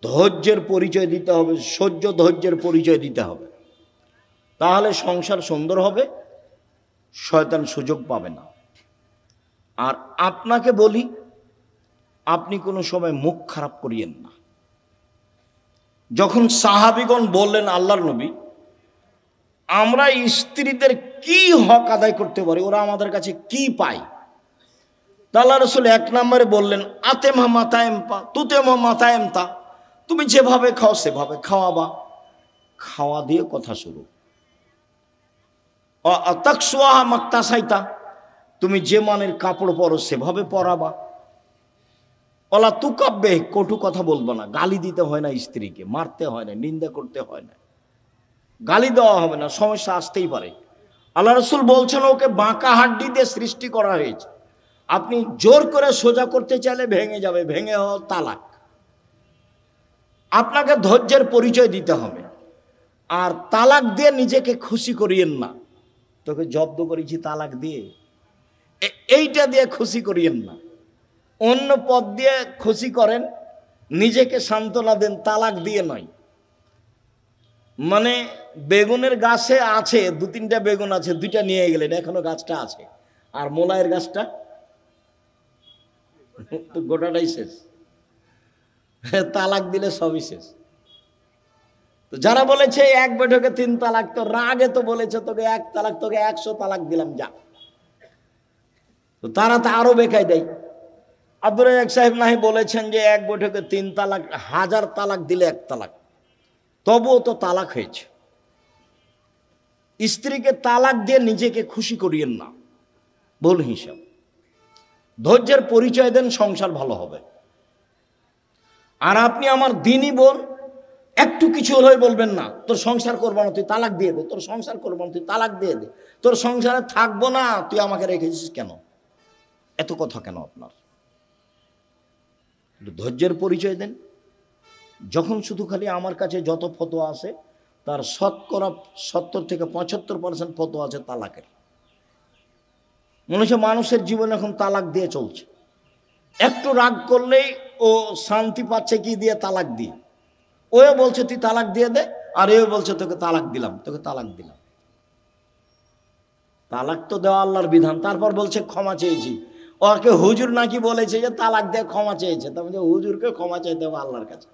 ধৈর্যের পরিচয় দিতে হবে, সহ্য ধৈর্যের পরিচয় দিতে হবে, তাহলে সংসার সুন্দর হবে, শয়তান সুযোগ পাবে না। আর আপনাকে বলি, আপনি কোনো সময় মুখ খারাপ করিয়েন না। যখন সাহাবীগণ বললেন আল্লাহর নবী আমরা স্ত্রীদের কি হক আদায় করতে পারি, ওরা আমাদের কাছে কি পায়, আল্লাহ রাসূল 1 নম্বরে বললেন আতেমা মাতায়েমপা তুতেমা মাতায়েমতা, তুমি যেভাবে খাও সেভাবে খাওয়াবা, খাওয়া দিয়ে কথা শুরু। তাকসুয়াহা মাক্তাসাইতা, তুমি যে মানের কাপড় পরো সেভাবে পরাবা। ওলা তুকাব্বে, কটু কথা বলবো না, গালি দিতে হয় না, স্ত্রীকে মারতে হয় না, নিন্দা করতে হয় না, গালি দেওয়া হবে না, সমস্যা আসতেই পারে। আল্লাহ রাসূল বলছেন ওকে বাঁকা হাড্ডি দিয়ে সৃষ্টি করা হয়েছে, আপনি জোর করে সোজা করতে চাইলে ভেঙে যাবে, ভেঙে হওয়া তালাক। আপনাকে ধৈর্যের পরিচয় দিতে হবে। আর তালাক দিয়ে নিজেকে খুশি করিয়েন না, তোকে জব্দ করেছি তালাক দিয়ে, এইটা দিয়ে খুশি করিয়েন না। অন্য পথ দিয়ে খুশি করেন, নিজেকে সান্ত্বনা দেন, তালাক দিয়ে নয়। মানে বেগুনের গাছে আছে 2-3টা বেগুন আছে, 2টা নিয়ে গেলেন, এখনো গাছটা আছে, আর মোলায়ের গাছটা তো গোটাটাই শেষ, তালাক দিলে সবই শেষ। তো যারা বলেছে 1 বৈঠকে 3 তালাক, তো রাগে তো বলেছে তোকে 1 তালাক, তোকে 100 তালাক দিলাম যা, তো তারা তো আরো বেকায় দেয়। আব্দুর রাজ্জাক সাহেব নাহি বলেছেন যে 1 বৈঠকে 3 তালাক, 1000 তালাক দিলে 1 তালাক, তবুও তো তালাক হয়েছে। স্ত্রীকে তালাক দিয়ে নিজেকে খুশি করিয়েন না, ভুল হিসাব। ধৈর্যের পরিচয় দেন, সংসার ভালো হবে। আর আপনি আমার দিনই বোন, একটু কিছু হলেই বলবেন না তোর সংসার করবো না, তুই তালাক দিয়ে দে, তোর সংসার করবো না, তুই তালাক দিয়ে দে, তোর সংসারে থাকবো না, তুই আমাকে রেখেছিস কেন, এত কথা কেন আপনার? ধৈর্যের পরিচয় দেন। যখন শুধু খালি আমার কাছে যত ফতোয়া আছে তার শতকরা 70 থেকে 75% ফতোয়া আছে তালাকের। মনে হচ্ছে মানুষের জীবন এখন তালাক দিয়ে চলছে, একটু রাগ করলেই ও শান্তি পাচ্ছে কি দিয়ে, তালাক দিয়ে। ও বলছে তুই তালাক দিয়ে দে, আর এও বলছে তোকে তালাক দিলাম, তোকে তালাক দিলাম। তালাক তো দেওয়া আল্লাহর বিধান, তারপর বলছে ক্ষমা চেয়েছি। ওকে হুজুর নাকি বলেছে যে তালাক দিয়ে ক্ষমা চেয়েছে, তার মানে হুজুরকে ক্ষমা চাইতে হবে আল্লাহর কাছে।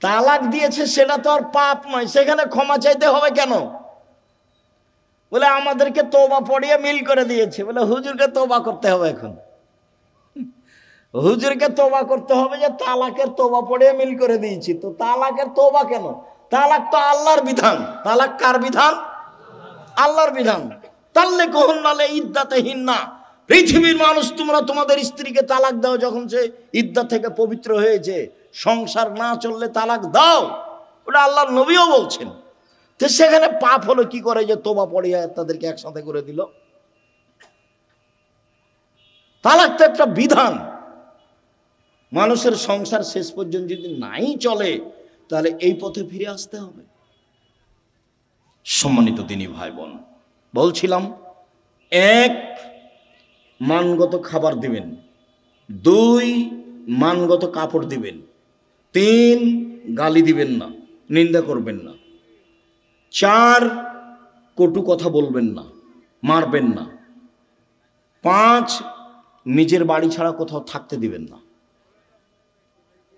তালাক দিয়েছে সেটা তো আর পাপ নয়, সেখানে ক্ষমা চাইতে হবে কেন? বলে আমাদেরকে তওবা পড়িয়ে মিল করে দিয়েছে, বলে হুজুরকে তওবা করতে হবে। এখন হুজুরকে তওবা করতে হবে যে তালাকের তওবা পড়িয়ে মিল করে দিয়েছি, তো তালাকের তওবা কেন? তালাক তো আল্লাহর বিধান। তালাক কার বিধান? আল্লাহর বিধান। তাল্লে কহুন নালে ইদ্দাতেহীন না, পৃথিবীর মানুষ তোমরা তোমাদের স্ত্রীকে তালাক দাও যখন সে ইদ্দাত থেকে পবিত্র হয়েছে, সংসার না চললে তালাক দাও, ওটা আল্লাহর নবীও বলছেন। তো সেখানে পাপ হলো কি করে যে তওবা পড়িয়ে তাদেরকে একসাথে করে দিল? তালাক তো একটা বিধান। মানুষের সংসার শেষ পর্যন্ত যদি নাই চলে তাহলে এই পথে ফিরে আসতে হবে। সম্মানিত দিনী ভাই বোন, বলছিলাম 1 মানগত খাবার দিবেন, 2 মানগত কাপড় দিবেন, 3 গালি দিবেন না, নিন্দা করবেন না, 4 কটু কথা বলবেন না, মারবেন না, 5 নিজের বাড়ি ছাড়া কোথাও থাকতে দিবেন না।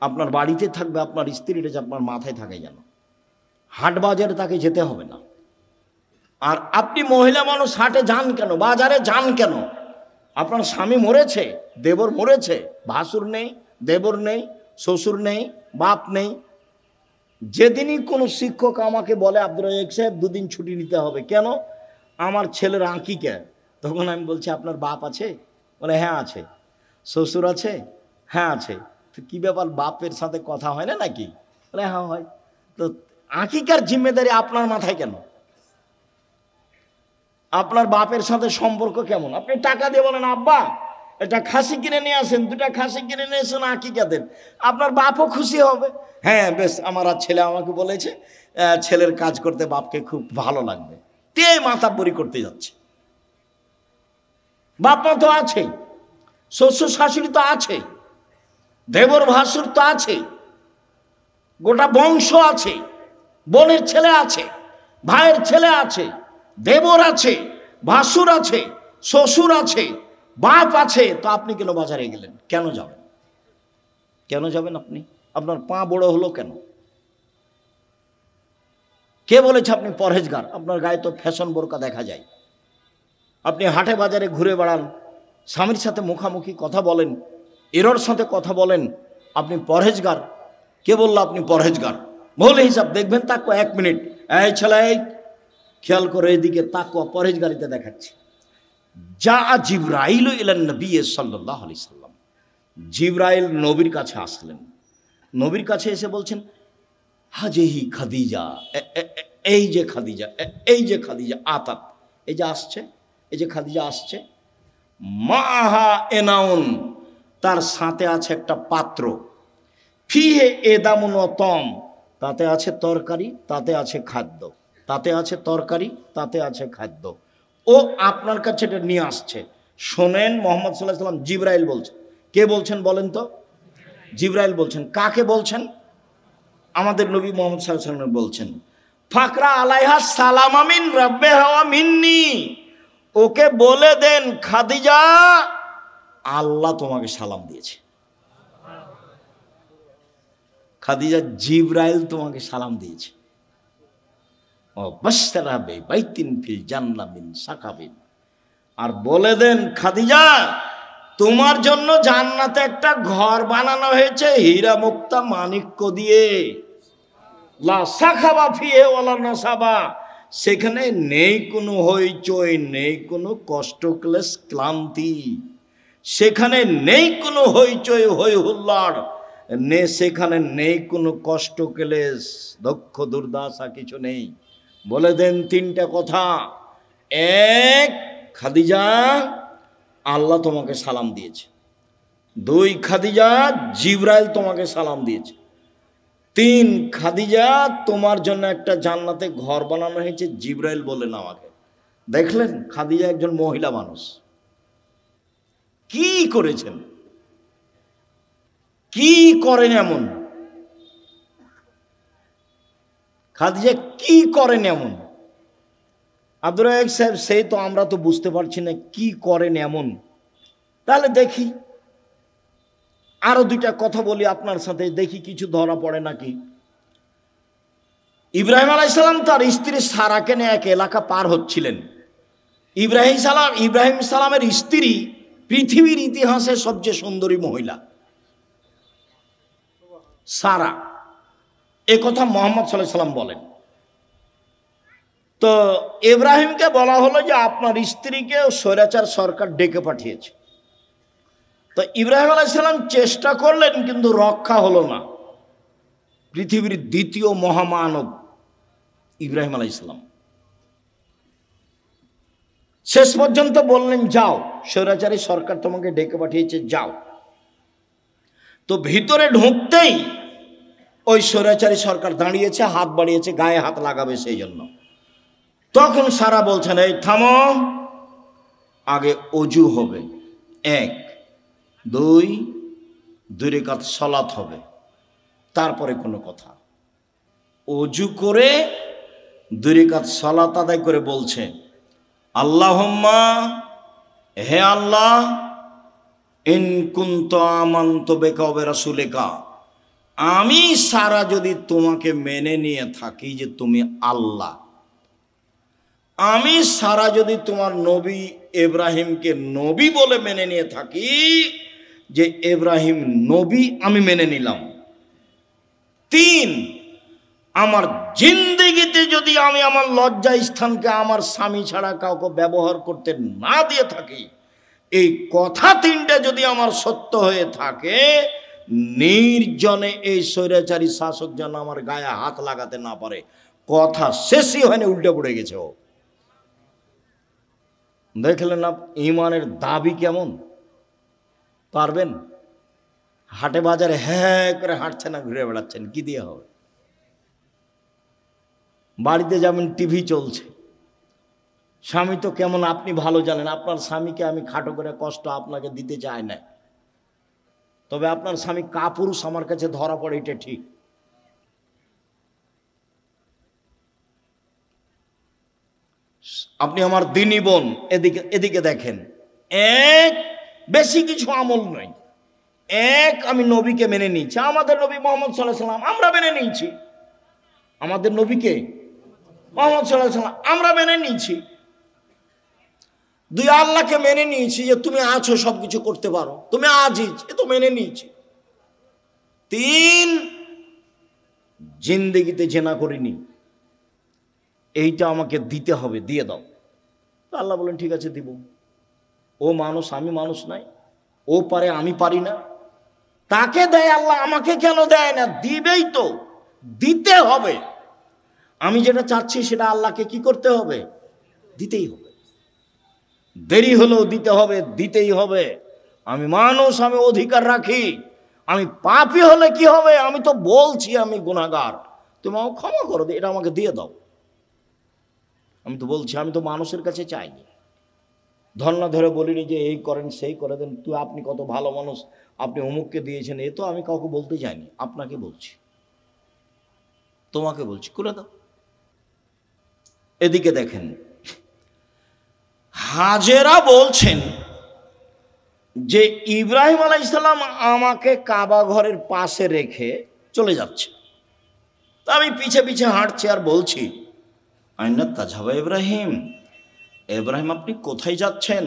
আপনার বাড়িতে থাকবে, আপনার স্ত্রীটা যে আপনার মাথায় থাকে যেন, হাট বাজারে তাকে যেতে হবে না। আর আপনি মহিলা মানুষ হাটে যান কেন, বাজারে যান কেন? আপনার স্বামী মরেছে, দেবর মরেছে, ভাসুর নেই, দেবর নেই, শ্বশুর নেই, বাপ নেই। যেদিনই কোনো শিক্ষক আমাকে বলে আব্দুর রাজ্জাক সাহেব 2 দিন ছুটি নিতে হবে, কেন? আমার ছেলের আঁকিকা, তখন আমি বলছি আপনার বাপ আছে? বলে হ্যাঁ আছে। শ্বশুর আছে? হ্যাঁ আছে। তো কী ব্যাপার, বাপের সাথে কথা হয় না নাকি? বলে হ্যাঁ হয়। তো আঁকিকার জিম্মেদারি আপনার মাথায় কেন? আপনার বাপের সাথে সম্পর্ক কেমন? আপনি টাকা দিয়ে বলেন আব্বা এটা খাসি কিনে নিয়ে আসেন, দুটা খাসি কিনে নিয়ে এসেন আকিকা দেন, আপনার বাপও খুশি হবে। হ্যাঁ বেশ, আমার আর ছেলে আমাকে বলেছে ছেলের কাজ করতে বাপকে খুব ভালো লাগবে, তে মাতাব্বরি করতে যাচ্ছে। বাপ মা তো আছেই, শ্বশুর শাশুড়ি তো আছে, দেবর ভাসুর তো আছে, গোটা বংশ আছে, বোনের ছেলে আছে, ভাইয়ের ছেলে আছে, দেবর আছে, ভাসুর আছে, শ্বশুর আছে, বাপ আছে। তো আপনি কেন বাজারে গেলেন? কেন যাবেন? কেন যাবেন আপনি? আপনার পা বড় হলো কেন? কে বলেছে আপনি পরহেজগার? আপনার গায়ে তো ফ্যাশন বোরকা দেখা যায়। আপনি হাটে বাজারে ঘুরে বেড়ান, স্বামীর সাথে মুখামুখি কথা বলেন, এরর সাথে কথা বলেন, আপনি পরহেজগার? কে বললো আপনি পরহেজগার? বলে হিসাব দেখবেন, তাকো 1 মিনিট, এই ছেলে খেয়াল করে এদিকে তাকো, পরহেজগারিতে দেখাচ্ছে। যা জিবরাইল ইলান নবী সাল্লাল্লাহু আলাইহি সাল্লাম, জিবরাইল নবীর কাছে আসলেন। নবীর কাছে এসে বলছেন, হাজেহি খাদিজা, এই যে খাদিজা, এই যে খাদিজা আতাত, এই যে আসছে, এই যে খাদিজা আসছে, মাহা এনাউন, তার সাথে আছে একটা পাত্র, ফিহে এদামুন তম, তাতে আছে তরকারি, তাতে আছে খাদ্য, তাতে আছে তরকারি, তাতে আছে খাদ্য। ও আপনার কাছে এটা নিয়ে আসছে। শোনেন, মোহাম্মদ সাল্লাল্লাহু আলাইহি সাল্লাম, জিবরাইল বলছেন। কে বলছেন বলেন তো? জিবরাইল বলছেন। কাকে বলছেন? আমাদের নবী মোহাম্মদ সাল্লাল্লাহু আলাইহি সাল্লাম বলছেন, ফাকরা আলাইহা সালাম আমিন রাব্বে হাওয়া মিন্নি, ওকে বলে দেন খাদিজা আল্লাহ তোমাকে সালাম দিয়েছে। খাদিজা, জিবরাইল তোমাকে সালাম দিয়েছে। ও বাশশারা বাইতিন ফিল জান্নাহ মিন সাকাবিন, আর বলে দেন খাদিজা তোমার জন্য জান্নাতে একটা ঘর বানানো হয়েছে হীরা মুক্তা মাণিক্য দিয়ে, লা সাখাবা ফিহে ওয়ালা নাসাবা, সেখানে নেই কোনো হইচই, নেই কোনো কষ্ট ক্লেশ ক্লান্তি, সেখানে নেই কোনো হইচই হই হুল্লাড়, সেখানে নেই কোনো কষ্ট ক্লেশ দুঃখ দুর্দশা, কিছু নেই। বলে দেন 3টা কথা। 1, খাদিজা আল্লাহ তোমাকে সালাম দিয়েছে। 2, খাদিজা জিবরাইল তোমাকে সালাম দিয়েছে। 3, খাদিজা তোমার জন্য একটা জান্নাতে ঘর বানানো হয়েছে, জিবরাইল বললেন আমাকে। দেখলেন, খাদিজা একজন মহিলা মানুষ, কি করেছেন, কি করেন এমন? খাদিজা কি করেন এমন? আব্দুর রাজ্জাক সাহেব, সেই তো আমরা তো বুঝতে পারছি না কি করেন এমন। তাহলে দেখি আরো 2টা কথা বলি আপনার সাথে, দেখি কিছু ধরা পড়ে নাকি। ইব্রাহিম আলাইহিস সালাম তার স্ত্রী সারাকে নিয়ে এক এলাকা পার হচ্ছিলেন। ইব্রাহিম সালামের স্ত্রী পৃথিবীর ইতিহাসে সবচেয়ে সুন্দরী মহিলা সারা, এ কথা মুহাম্মদ সাল্লাল্লাহু আলাইহি সাল্লাম বলেন। তো ইব্রাহিমকে বলা হলো যে আপনার স্ত্রীকে স্বৈরাচার সরকার ডেকে পাঠিয়েছে। তো ইব্রাহিম আলাইহিস সালাম চেষ্টা করলেন, কিন্তু রক্ষা হলো না। পৃথিবীর 2য় মহামানব ইব্রাহিম আলাইহিস সালাম শেষ পর্যন্ত বললেন, যাও, স্বৈরাচারী সরকার তোমাকে ডেকে পাঠিয়েছে, যাও। তো ভিতরে ঢুকতেই ওই স্বৈরাচারী সরকার দাঁড়িয়েছে, হাত বাড়িয়েছে, গায়ে হাত লাগাবে সেই জন্য। তখন সারা বলছেন, এই থামো, আগে অজু হবে, 1, 2 রাকাত সালাত হবে, তারপরে কোনো কথা। অজু করে 2 রাকাত সালাত আদায় করে বলছে, আল্লাহুম্মা, হে আল্লাহ, ইন কুনতু আমানতু বিকা ওয়া বিরাসূলিকা, আমি সারা যদি তোমাকে মেনে নিয়ে থাকি যে তুমি আল্লাহ, আমি সারা যদি তোমার নবী ইব্রাহিমকে নবী বলে মেনে নিয়ে থাকি, যে ইব্রাহিম নবী আমি মেনে নিলাম। 3, আমার জিন্দেগিতে যদি আমি আমার লজ্জা স্থানকে আমার স্বামী ছাড়া কাউকে ব্যবহার করতে না দিয়ে থাকি, এই কথা 3টা যদি আমার সত্য হয়ে থাকে, নির্জনে এই স্বৈরাচারী শাসক যেন আমার গায়ে হাত লাগাতে না পারে। কথা শেষই হয়নি, উল্টে পড়ে গেছে ও। দেখলেন না ইমানের দাবি কেমন? পারবেন? হাটে বাজারে হ্যাঁ করে হাঁটছেন না, ঘুরে বেড়াচ্ছেন, কি দিয়ে হবে? বাড়িতে যেমন টিভি চলছে, স্বামী তো কেমন আপনি ভালো জানেন। আপনার স্বামীকে আমি খাটো করে কষ্ট আপনাকে দিতে চাই না, তবে আপনার স্বামী কাপুরুষ আমার কাছে ধরা পড়ে, এটা ঠিক। আপনি আমার দিনী বোন, এদিকে এদিকে দেখেন, এক বেশি কিছু আমল নয়, এক আমি নবীকে মেনে নিয়েছি, আমাদের নবী মোহাম্মদ সাল্লাল্লাহু আলাইহি ওয়াসাল্লাম আমরা মেনে নিয়েছি, আমাদের নবীকে মোহাম্মদ সাল্লাল্লাহু আলাইহি ওয়াসাল্লাম আমরা মেনে নিয়েছি। দুই আল্লাহকে মেনে নিয়েছি যে তুমি আছো, সবকিছু করতে পারো, তুমি আজিজ, এ তো মেনে নিয়েছি। তিন, জিন্দেগিতে জেনা করিনি, এইটা আমাকে দিতে হবে, দিয়ে দাও। আল্লাহ বলেন ঠিক আছে দিব। ও মানুষ, আমি মানুষ নাই, ও পারে আমি পারি না, তাকে দেয় আল্লাহ, আমাকে কেন দেয় না? দিবেই তো, দিতে হবে। আমি যেটা চাচ্ছি সেটা আল্লাহকে কি করতে হবে? দিতেই হবে। দেরি হলেও দিতে হবে, দিতেই হবে। আমি মানুষ, আমি অধিকার রাখি। আমি পাপী হলে কি হবে? আমি তো বলছি আমি গুনাহগার, তুমি আমাকে ক্ষমা করো, এটা আমাকে দিয়ে দাও। আমি তো বলছি, আমি তো মানুষের কাছে চাইনি, ধর্ণা ধরে বলিনি যে এই করেন সেই করে দেন, তুই আপনি কত ভালো মানুষ, আপনি অমুককে দিয়েছেন, এ তো আমি কাউকে বলতে চাইনি, আপনাকে বলছি, তোমাকে বলছি, করে দাও। এদিকে দেখেন, হাজেরা বলছেন যে ইব্রাহিম আলাইহিস সালাম আমাকে কাবা ঘরের পাশে রেখে চলে যাচ্ছে, তা আমি পিছে পিছে হাঁটছি আর বলছি, আইনা তাজহাবা ইব্রাহিম, ইব্রাহিম আপনি কোথায় যাচ্ছেন?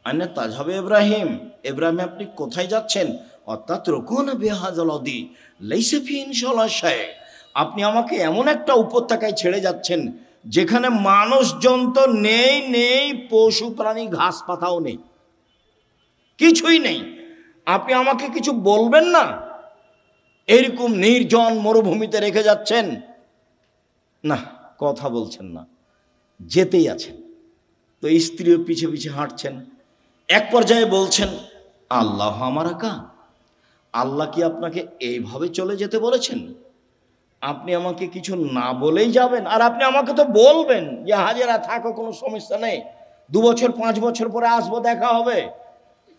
আইনা তাজহাবা ইব্রাহিম, ইব্রাহিম আপনি কোথায় যাচ্ছেন? অর্থাৎ রকুন বিহাযালদি লাইসা ফি ইনশাআল্লাহ শাই, আপনি আমাকে এমন একটা উপত্যকায় ছেড়ে যাচ্ছেন যেখানে মানুষজন তো নেই, নেই পশু প্রাণী, ঘাস পাতাও নেই, কিছুই নেই। আপনি আমাকে কিছু বলবেন না? এরকম নির্জন মরুভূমিতে রেখে যাচ্ছেন, না কথা বলছেন না, যেতেই আছেন। তো স্ত্রীও পিছে পিছে হাঁটছেন। এক পর্যায়ে বলছেন, আল্লাহ আমারা কা, আল্লাহ কি আপনাকে এইভাবে চলে যেতে বলেছেন? আপনি আমাকে কিছু না বলেই যাবেন? আর আপনি আমাকে তো বলবেন যে হাজেরা থাকো, কোনো সমস্যা নেই, 2 বছর 5 বছর পরে আসবো, দেখা হবে,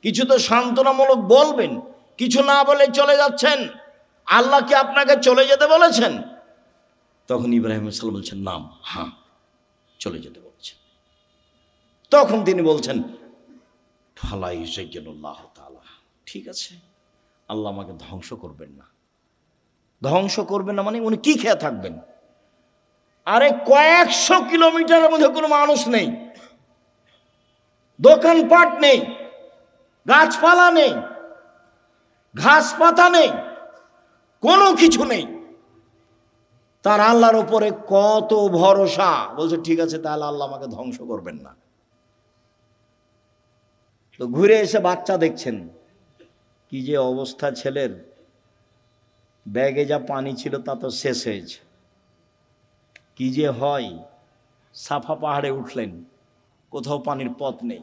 কিছু তো সান্ত্বনামূলক বলবেন, কিছু না বলে চলে যাচ্ছেন। আল্লাহ কি আপনাকে চলে যেতে বলেছেন? তখন ইব্রাহিম আলাইহিস সালাম বলছেন, নাম, হ্যাঁ চলে যেতে বলছেন। তখন তিনি বলছেন, ফালা ইউযায়্যিনুল্লাহু তাআলা, ঠিক আছে, আল্লাহ আমাকে ধ্বংস করবেন না। ধ্বংস করবেন না মানে উনি কি খেয়ে থাকবেন? আরে কয়েকশো কিলোমিটারের মধ্যে কোনো মানুষ নেই, দোকানপাট নেই, গাছপালা নেই, ঘাস পাতা নেই, কোনো কিছু নেই, তার আল্লাহর উপরে কত ভরসা। বলছে ঠিক আছে, তাহলে আল্লাহ আমাকে ধ্বংস করবেন না। তো ঘুরে এসে বাচ্চা দেখছেন, কি যে অবস্থা ছেলের, ব্যাগে যা পানি ছিল তা তো শেষ হয়েছে। কি যে হয়, সাফা পাহাড়ে উঠলেন, কোথাও পানির পথ নেই,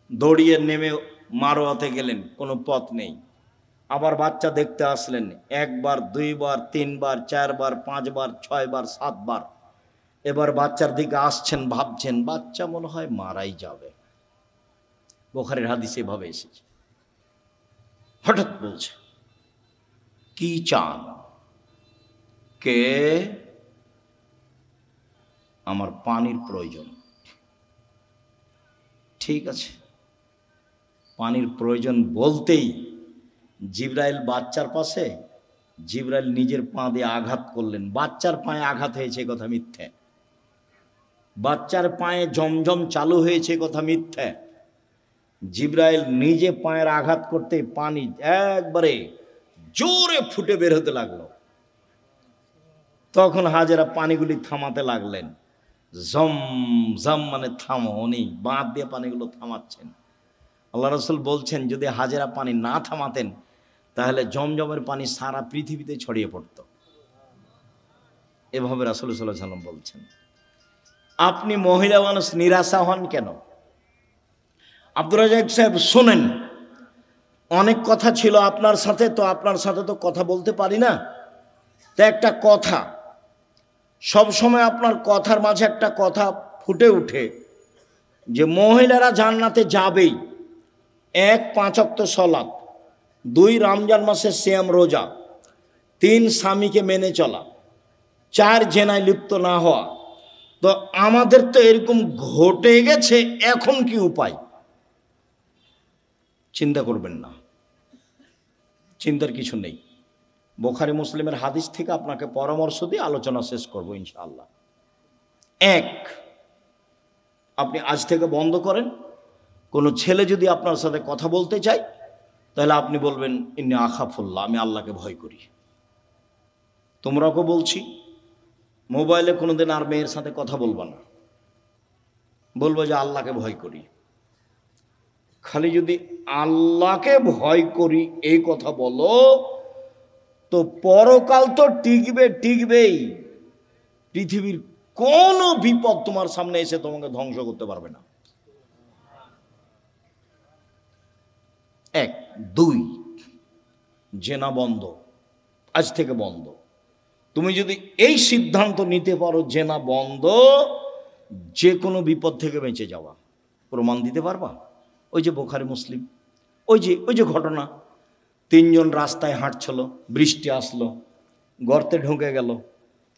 দৌড়িয়ে নেমে মারোয়াতে গেলেন, কোনো পথ নেই। আবার বাচ্চা দেখতে আসলেন, 1 বার 2 বার 3 বার 4 বার 5 বার 6 বার 7 বার। এবার বাচ্চার দিকে আসছেন, ভাবছেন বাচ্চা মনে হয় মারাই যাবে, বুখারীর হাদিসে এভাবে এসেছে। হঠাৎ বলছে, কি চান? কে? আমার পানির প্রয়োজন। ঠিক আছে, পানির প্রয়োজন বলতেই জিবরাইল বাচ্চার পাশে, জিবরাইল নিজের পা দিয়ে আঘাত করলেন। বাচ্চার পায়ে আঘাত হয়েছে কথা মিথ্যে, বাচ্চার পায়ে জমজম চালু হয়েছে কথা মিথ্যে। জিবরাইল নিজে পায়ের আঘাত করতে পানি একবারে জোরে ফুটে বের হতে লাগলো। তখন হাজেরা পানিগুলি থামাতে লাগলেন, জম জম মানে থামো, উনি বাঁধ দিয়ে পানিগুলো থামাচ্ছেন। আল্লাহ রাসূল বলছেন, যদি হাজেরা পানি না থামাতেন তাহলে জমজমের পানি সারা পৃথিবীতে ছড়িয়ে পড়ত। এভাবে রাসূল সাল্লাল্লাহু আলাইহি ওয়াসাল্লাম বলছেন। আপনি মহিলা মানুষ নিরাশা হন কেন? আব্দুর রাজ্জাক সাহেব শোনেন, অনেক কথা ছিল আপনার সাথে, তো আপনার সাথে তো কথা বলতে পারি না। তা একটা কথা, সব সময় আপনার কথার মাঝে একটা কথা ফুটে উঠে যে মহিলারা জান্নাতে যাবেই। 1 5 ওয়াক্ত সালাত, 2 রমজান মাসের সিয়াম রোজা, 3 স্বামীকে মেনে চলা, 4 জেনায় লিপ্ত না হওয়া। তো আমাদের তো এরকম ঘটে গেছে, এখন কি উপায়? চিন্তা করবেন না, চিন্তার কিছু নেই। বুখারী মুসলিমের হাদিস থেকে আপনাকে পরামর্শ দিয়ে আলোচনা শেষ করব ইনশাআল্লাহ। 1, আপনি আজ থেকে বন্ধ করেন, কোনো ছেলে যদি আপনার সাথে কথা বলতে চায় তাহলে আপনি বলবেন ইন্নী আখাফুল্লাহ, আমি আল্লাহকে ভয় করি। তোমরাকে বলছি, মোবাইলে কোনোদিন আর মেয়ের সাথে কথা বলবা না, বলবো যে আল্লাহকে ভয় করি। খালি যদি আল্লাহকে ভয় করি এই কথা বলো, তো পরকাল তো টিকবেই। পৃথিবীর কোনো বিপদ তোমার সামনে এসে তোমাকে ধ্বংস করতে পারবে না। 1, 2, জেনা বন্ধ, আজ থেকে বন্ধ। তুমি যদি এই সিদ্ধান্ত নিতে পারো জেনা বন্ধ, যে কোনো বিপদ থেকে বেঁচে যাওয়া। প্রমাণ দিতে পারবা? ওই যে বুখারী মুসলিম, ওই যে ঘটনা, 3 জন রাস্তায় হাঁটছিল, বৃষ্টি আসলো, গর্তে ঢুকে গেল,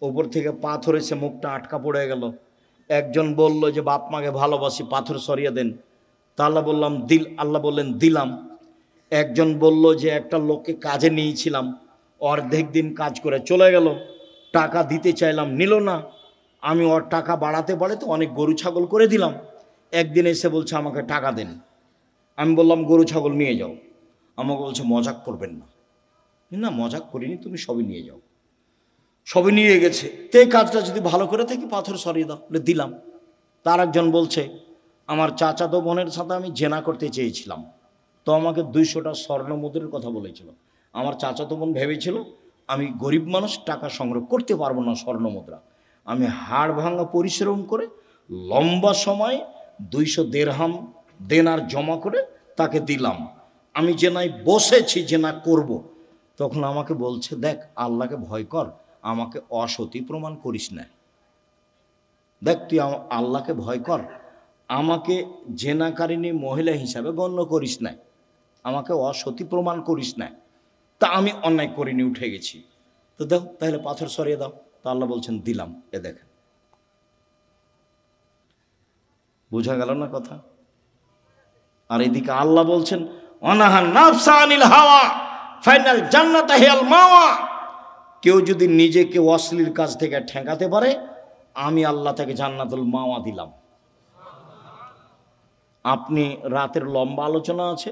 ওপর থেকে পাথর এসে মুখটা আটকা পড়ে গেল। একজন বলল যে বাপ মাকে ভালোবাসি, পাথর সরিয়ে দেন। তা আল্লাহ বললেন দিলাম। একজন বলল যে একটা লোককে কাজে নিয়েছিলাম, অর্ধেক দিন কাজ করে চলে গেল, টাকা দিতে চাইলাম, নিল না। আমি ওর টাকা বাড়াতে তো অনেক গরু ছাগল করে দিলাম। একদিন এসে বলছে আমাকে টাকা দেন। আমি বললাম গরু ছাগল নিয়ে যাও। আমাকে বলছে মজাক করবেন না। না, মজাক করিনি, তুমি সবই নিয়ে যাও। সবই নিয়ে গেছে। তে কাজটা যদি ভালো করে থাকি পাথর সরিয়ে দাও, দিলাম। তার একজন বলছে আমার চাচাতো বোনের সাথে আমি জেনা করতে চেয়েছিলাম, তো আমাকে 200টা স্বর্ণ মুদ্রার কথা বলেছিল। আমার চাচাতো বোন ভেবেছিল আমি গরিব মানুষ, টাকা সংগ্রহ করতে পারবো না স্বর্ণ মুদ্রা। আমি হাড় ভাঙা পরিশ্রম করে লম্বা সময় 200 দিরহাম দেনার জমা করে তাকে দিলাম। আমি জেনায় বসেছি, জেনা করব। তখন আমাকে বলছে দেখ আল্লাহকে ভয় কর, আমাকে অসতী প্রমাণ করিস না। দেখ তুই আল্লাহকে ভয় কর, আমাকে জেনাকারিনী মহিলা হিসাবে গণ্য করিস না, আমাকে অসতী প্রমাণ করিস না। তা আমি অন্যায় করিনি, উঠে গেছি। তো দাও তাহলে পাথর সরিয়ে দাও। তা আল্লাহ বলছেন দিলাম। এ দেখেন, বোঝা গেল না কথা? আর এদিকে আল্লাহ বলছেন অনাহান নাফসা আনিল হাওয়া ফাইনাল জান্নাত হিয়াল মাওয়া। কেউ যদি নিজেকে অশ্লীল কাজ থেকে ঠেকাতে পারে, আমি আল্লাহ তাকে জান্নাতুল মাওয়া দিলাম। আপনি রাতের লম্বা আলোচনা আছে,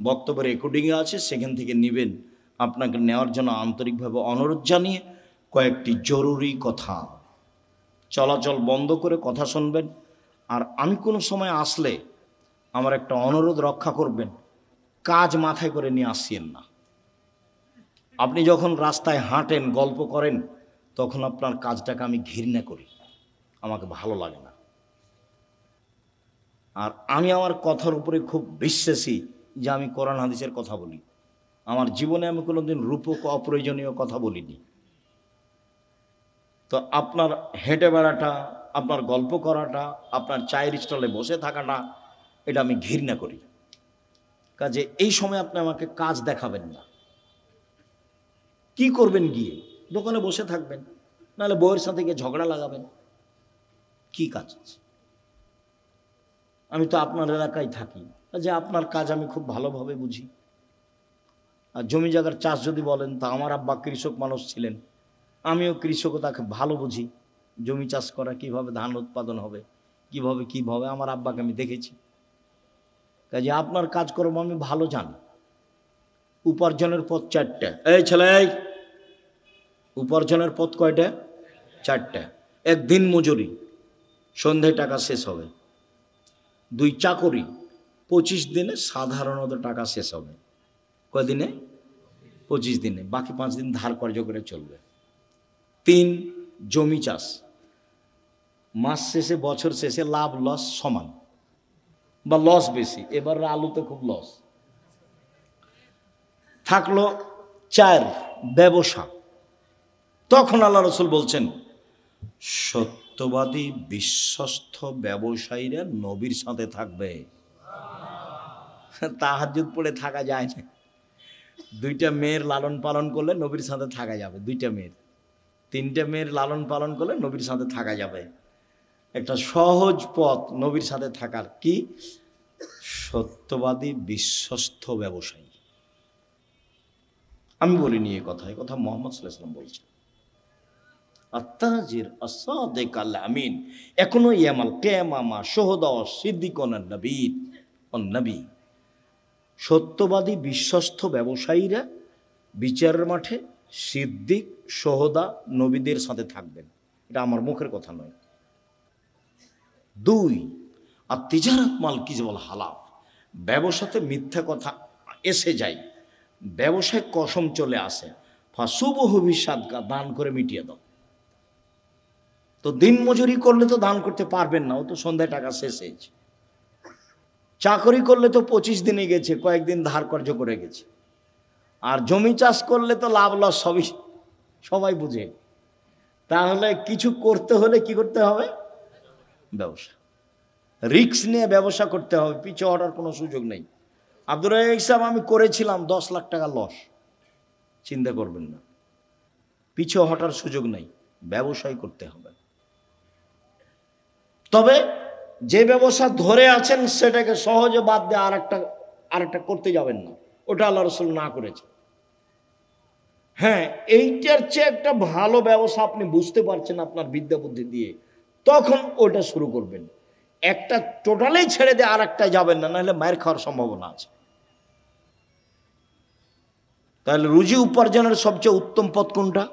বক্তব্য রেকর্ডিংয়ে আছে, সেখান থেকে নেবেন। আপনাকে নেওয়ার জন্য আন্তরিকভাবে অনুরোধ জানিয়ে কয়েকটি জরুরি কথা, চলাচল বন্ধ করে কথা শুনবেন। আর আমি কোনো সময় আসলে আমার একটা অনুরোধ রক্ষা করবেন, কাজ মাথায় করে নিয়ে আসিয়েন না। আপনি যখন রাস্তায় হাঁটেন, গল্প করেন, তখন আপনার কাজটাকে আমি ঘৃণা করি, আমাকে ভালো লাগে না। আর আমি আমার কথার উপরে খুব বিশ্বাসী যে আমি কোরআন হাদিসের কথা বলি। আমার জীবনে আমি কোনোদিন রূপক অপ্রয়োজনীয় কথা বলিনি। তো আপনার হেঁটে বেড়াটা, আপনার গল্প করাটা, আপনার চায়ের স্টলে বসে থাকাটা, এটা আমি ঘৃণা করি। কাজে এই সময় আপনি আমাকে কাজ দেখাবেন না। কি করবেন গিয়ে? দোকানে বসে থাকবেন, নাহলে বউয়ের সাথে গিয়ে ঝগড়া লাগাবেন। কি কাজ আছে? আমি তো আপনার এলাকায় থাকি, যে আপনার কাজ আমি খুব ভালোভাবে বুঝি। আর জমি জায়গার চাষ যদি বলেন, তা আমার আব্বা কৃষক মানুষ ছিলেন, আমিও কৃষকতাকে ভালো বুঝি। জমি চাষ করা, কিভাবে ধান উৎপাদন হবে, কিভাবে আমার আব্বাকে আমি দেখেছি। কাজে আপনার কাজকর্ম আমি ভালো জানি। উপার্জনের পথ 4টা। এই ছেলে, উপার্জনের পথ কয়টা? 4টা। 1 দিন মজুরি, সন্ধ্যায় টাকা শেষ হবে। 2 চাকরি, 25 দিনে সাধারণত টাকা শেষ হবে। কয়দিনে? 25 দিনে, বাকি 5 দিন ধার কর্য করে চলবে। 3 জমি চাষ, মাস শেষে বছর শেষে লাভ লস সমান বা লস বেশি। এবার আলুতে খুব লস। থাকলো 4 ব্যবসা। তখন আল্লাহ রাসূল বলছেন সত্যবাদী বিশ্বস্ত ব্যবসায়ীরা নবীর সাথে থাকবে। তাহাজ্জুদ পড়ে থাকা যায় না। 2টা মেয়ের লালন পালন করলে নবীর সাথে থাকা যাবে, 2টা মেয়ের 3টে মেয়ের লালন পালন করলে নবীর সাথে থাকা যাবে। একটা সহজ পথ নবীর সাথে থাকার, কি? সত্যবাদী বিশ্বস্ত ব্যবসায়ী। আমি বলিনি এই কথা, মুহাম্মদ সাল্লাল্লাহু আলাইহি ওয়াসাল্লাম বলছেন। আত-তাজির আস-সাদিক আল-আমিন এখনো ইয়ামাল কিয়ামা মা শুহাদা ওয়া সিদ্দিকুন আন-নবী ওয়ান-নবী। সত্যবাদী বিশ্বস্ত ব্যবসায়ীরা বিচারের মাঠে সিদ্দিক, শুহাদা, নবীদের সাথে থাকবেন। এটা আমার মুখের কথা নয়। 2 আর তিজারাত মাল কিজবাল হালাফ, ব্যবসাতে মিথ্যা কথা এসে যায়, ব্যবসায় কসম চলে আসে, ফাসুবহু বিসাদকা, দান করে মিটিয়ে দাও। তো দিন মজুরি করলে তো দান করতে পারবেন না, ও তো সন্ধ্যায় টাকা শেষ হয়েছে। চাকরি করলে তো 25 দিনে গেছে, কয়েকদিন ধার কর্য করে গেছে। আর জমি চাষ করলে তো লাভ লস সবাই বুঝে। তাহলে কিছু করতে হলে কি করতে হবে? ব্যবসা, রিস্ক নিয়ে ব্যবসা করতে হবে, পিছু হটার কোনো সুযোগ নেই। আব্দুর রাজ্জাক সাহেব, আমি করেছিলাম 10 লাখ টাকা লস, চিন্তা করবেন না, পিছু হটার সুযোগ নেই, ব্যবসায় করতে হবে। তবে যে ব্যবসা ধরে আছেন সেটাকে সহজে বাদ দিয়ে আরেকটা করতে যাবেন না, ওটা আল্লাহ রাসূল না করেছে। হ্যাঁ, এইটার চেয়ে একটা ভালো ব্যবসা আপনি বুঝতে পারছেন আপনার বিদ্যা বুদ্ধি দিয়ে, তখন ওটা শুরু করবেন। একটা টোটালি ছেড়ে দিয়ে আরেকটা যাবেন না, নাহলে মায়ের খাওয়ার সম্ভাবনা আছে। তাহলে রুজি উপার্জনের সবচেয়ে উত্তম পথ কোনটা?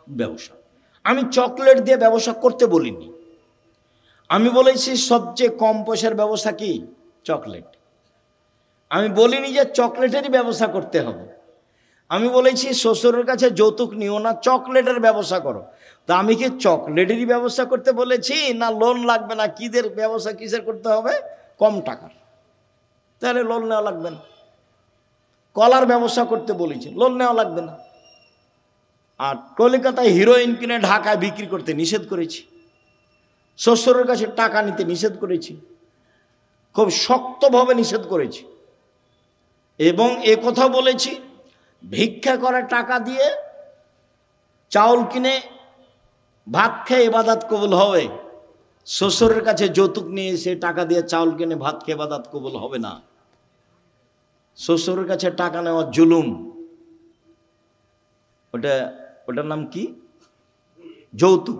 ব্যবসা। আমি চকলেট দিয়ে ব্যবসা করতে বলিনি, আমি বলেছি সবচেয়ে কম পয়সার ব্যবসা কি? চকলেট। আমি বলিনি যে চকলেটেরই ব্যবসা করতে হবে। আমি বলেছি শ্বশুরের কাছে যৌতুক নিও না, চকলেটের ব্যবসা করো। তা আমি কি চকলেটেরই ব্যবসা করতে বলেছি, না লোন লাগবে না কিদের ব্যবসা কিসের করতে হবে? কম টাকার, তাহলে লোন নেওয়া লাগবে না। কলার ব্যবসা করতে বলেছি, লোন নেওয়া লাগবে না। আর কলকাতায় হিরোইন কিনে ঢাকায় বিক্রি করতে নিষেধ করেছি, শ্বশুরের কাছে টাকা নিতে নিষেধ করেছি, খুব শক্তভাবে নিষেধ করেছি। এবং এ কথা বলেছি, ভিক্ষা করে টাকা দিয়ে চাউল কিনে ভাত খেয়ে ইবাদত কবুল হবে, শ্বশুরের কাছে যৌতুক নিয়ে এসে টাকা দিয়ে চাউল কিনে ভাত খেয়ে ইবাদত কবুল হবে না। শ্বশুরের কাছে টাকা নেওয়া জুলুম, ওটার নাম কি? যৌতুক।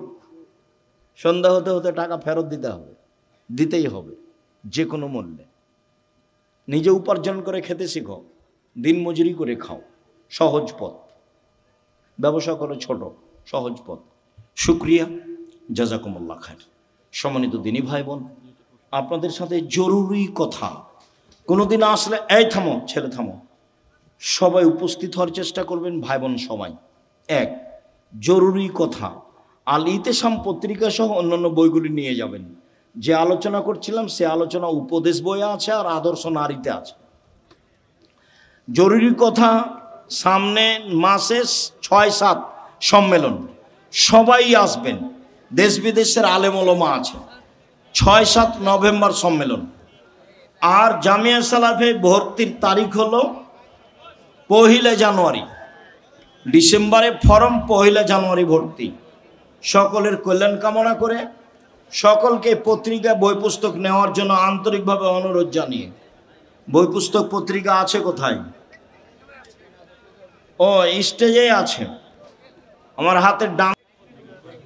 সন্ধ্যা হতে হতে টাকা ফেরত দিতেই হবে যে কোনো মূল্যে। নিজে উপার্জন করে খেতে শিখো, দিন মজুরি করে খাও, সহজ পথ। ব্যবসা করো ছোট, সহজ পথ। শুকরিয়া, জাযাকুমুল্লাহ খায়ের। সম্মানিত দিনী ভাই বোন, আপনাদের সাথে জরুরি কথা, কোনোদিন আসলে এই থামো, ছেলে থামো, সবাই উপস্থিত হওয়ার চেষ্টা করবেন, ভাই বোন সবাই। এক জরুরি কথা, আল ইতিসাম পত্রিকা সহ অন্যান্য বইগুলি নিয়ে যাবেন। যে আলোচনা করছিলাম সে আলোচনা উপদেশ বইয়ে আছে আর আদর্শ নারীতে আছে। জরুরি কথা, সামনে মাসে 6-7 সম্মেলন, সবাই আসবেন, দেশ বিদেশের আলেম ওলামা আছে। 6-7 নভেম্বর সম্মেলন। আর জামিয়া সালাফে ভর্তির তারিখ হলো 1 জানুয়ারি। ডিসেম্বরে ফরম, 1 জানুয়ারি ভর্তি। সকলের কল্যাণ কামনা করে সকলকে পত্রিকা বই পুস্তক নেওয়ার জন্য আন্তরিকভাবে অনুরোধ জানিয়ে, বই পুস্তক পত্রিকা আছে কোথায়? ও স্টেজে আছে, আমার হাতের ডান।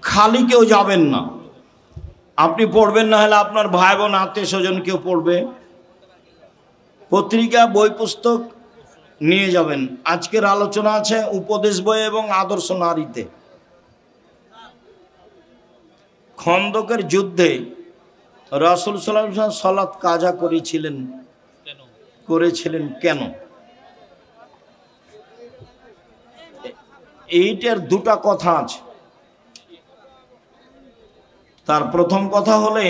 খালি কেউ যাবেন না, আপনি পড়বেন না, হলে আপনার ভাই বোন আত্মীয় স্বজন কেউ পড়বে। পত্রিকা বই পুস্তক নিয়ে যাবেন। আজকের আলোচনা আছে উপদেশ বই এবং আদর্শ নারীতে। খন্দকের যুদ্ধে রাসূল সাল্লাল্লাহু আলাইহি ওয়াসাল্লাম সালাত কাজা করেছিলেন কেন? এইটার 2টা কথা আছে। তার প্রথম কথা হলে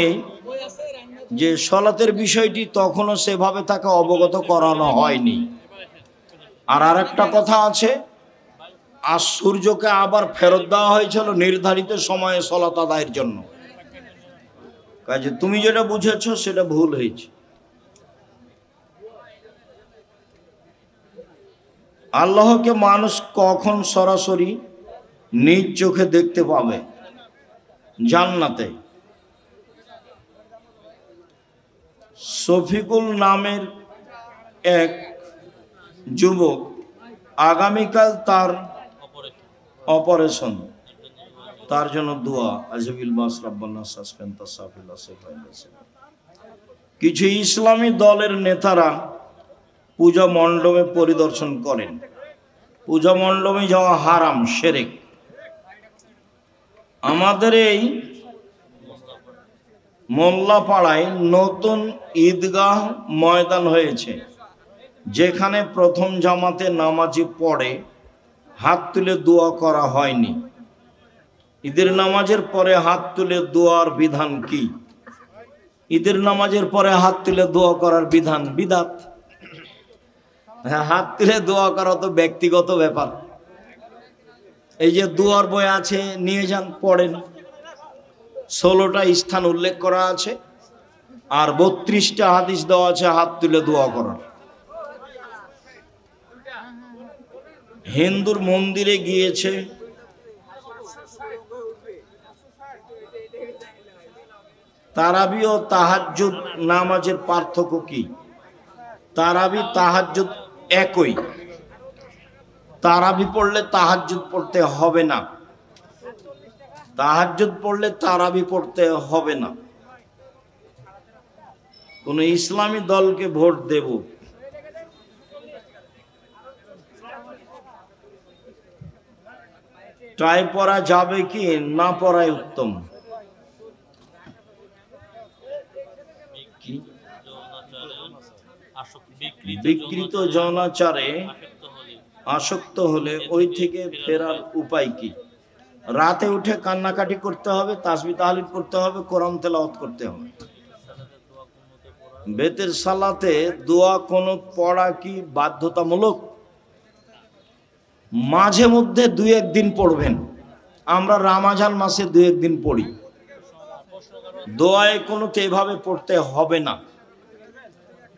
যে সালাতের বিষয়টি তখনও সেভাবে তাকে অবগত করানো হয়নি। আর আরেকটা কথা আছে, আর সূর্যকে আবার ফেরত দেওয়া হয়েছিল নির্ধারিত সময়ে সালাত আদায়ের জন্য। কাজে তুমি যেটা বুঝেছো সেটা ভুল হয়েছে। আল্লাহকে মানুষ কখন সরাসরি নিজ চোখে দেখতে পাবে? জান্নাতে। শফিকুল নামের এক যুবক আগামীকাল তার অপারেশন, তার জন্য দোয়া। কিছু ইসলামী দলের নেতারা পূজা মণ্ডপে পরিদর্শন করেন। পূজা মণ্ডপে যাওয়া হারাম, শিরক। আমাদের এই মোল্লাপাড়ায় নতুন ঈদগাহ ময়দান হয়েছে, যেখানে প্রথম জামাতে নামাজি পড়ে হাত তুলে দোয়া করা হয়নি। ঈদের নামাজের পরে হাত তুলে দোয়ার বিধান কি? ঈদের নামাজের পরে হাত তুলে দোয়া করার বিধান বিদাত। হ্যাঁ, হাত তুলে দোয়া করা তো ব্যক্তিগত ব্যাপার। এই যে দোয়ার বই আছে, নিয়ে যান, পড়েন। 16টা স্থান উল্লেখ করা আছে আর 32টা হাদিস দেওয়া আছে হাত তুলে দোয়া করার। হিন্দুর মন্দিরে গিয়েছে, তারাবি ও তাহাজ্জুদ নামাজের পার্থক্য কি? তারাবি তাহাজ্জুদ একই। তারাবি পড়লে তাহাজ্জুদ পড়তে হবে না, তাহাজ্জুদ পড়লে তারাবি পড়তে হবে না। কোন ইসলামী দলকে ভোট দেব? টাই পরা যাবে কি না পরাই উত্তম? বিকৃত যৌনাচারে আসক্ত হলে ওই থেকে ফেরার উপায় কি? রাতে উঠে কান্নাকাটি করতে হবে, তাসবিহ তাহলিল করতে হবে, কোরআন তেলাওয়াত করতে হবে। বেতের সালাতে দোয়া কোন পড়া কি বাধ্যতামূলক? মাঝে মধ্যে 2-1 দিন পড়বেন। আমরা রমজান মাসে 2-1 দিন পড়ি। দোয়ায়ে কুনুত এভাবে পড়তে হবে না।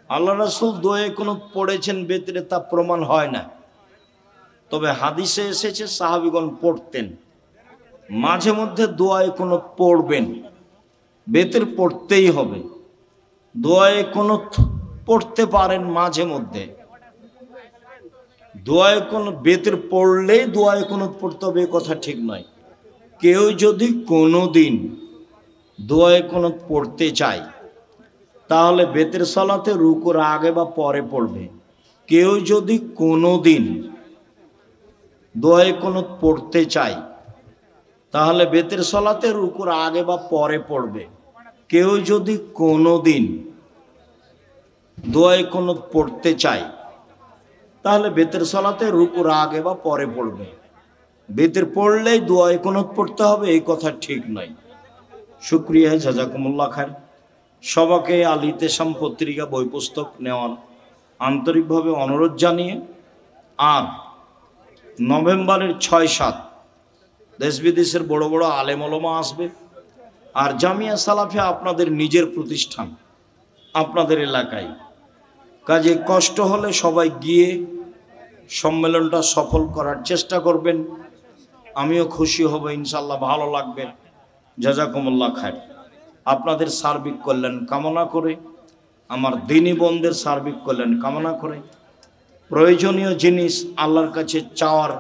আল্লাহ রাসূল দোয়ায়ে কুনুত পড়েছেন বেতরে, তা প্রমাণ হয় না। তবে হাদিসে এসেছে সাহাবীগণ পড়তেন। মাঝে মধ্যে দোয়ায়ে কুনুত পড়বেন, বেতের পড়তেই হবে। দোয়ায়ে কুনুত পড়তে পারেন মাঝে মধ্যে। দোয়ায়ে কুনুত বেতের পড়লেই দোয়ায়ে কুনুত পড়তে হবে এ কথা ঠিক নয়। কেউ যদি কোনোদিন দোয়ায়ে কুনুত পড়তে চায় তাহলে বেতের সালাতে রুকুর আগে বা পরে পড়বে। কেউ যদি কোনোদিন দোয়ায়ে কুনুত পড়তে চায় তাহলে বেতের সালাতে রুকুর আগে বা পরে পড়বে। কেউ যদি কোনোদিন দোয়ায়ে কুনুত পড়তে চায় তাহলে বেতের সালাতে রুকুর আগে বা পরে পড়বে। বেতের পড়লেই দোয়ায়ে কুনুত পড়তে হবে এই কথা ঠিক নয়। শুকরিয়া, জাযাকুমুল্লাহ খায়র। সবাইকে আল ইতিসাম পত্রিকা বই পুস্তক নেওয়ার আন্তরিকভাবে অনুরোধ জানিয়ে, আর নভেম্বরের 6-7 দেশ বিদেশের বড় বড় আলেম ওলামা আসবে। আর জামিয়া সালাফিয়া আপনাদের নিজের প্রতিষ্ঠান, আপনাদের এলাকায়। কাজে কষ্ট হলে সবাই গিয়ে সম্মেলনটা সফল করার চেষ্টা করবেন। আমিও খুশি হব, ইনশাল্লাহ ভালো লাগবে। জাযাকুমুল্লাহ খায়র। আপনাদের সার্বিক কল্যাণ কামনা করে, আমার দিনী বোনদের সার্বিক কল্যাণ কামনা করে, প্রয়োজনীয় জিনিস আল্লাহর কাছে চাওয়ার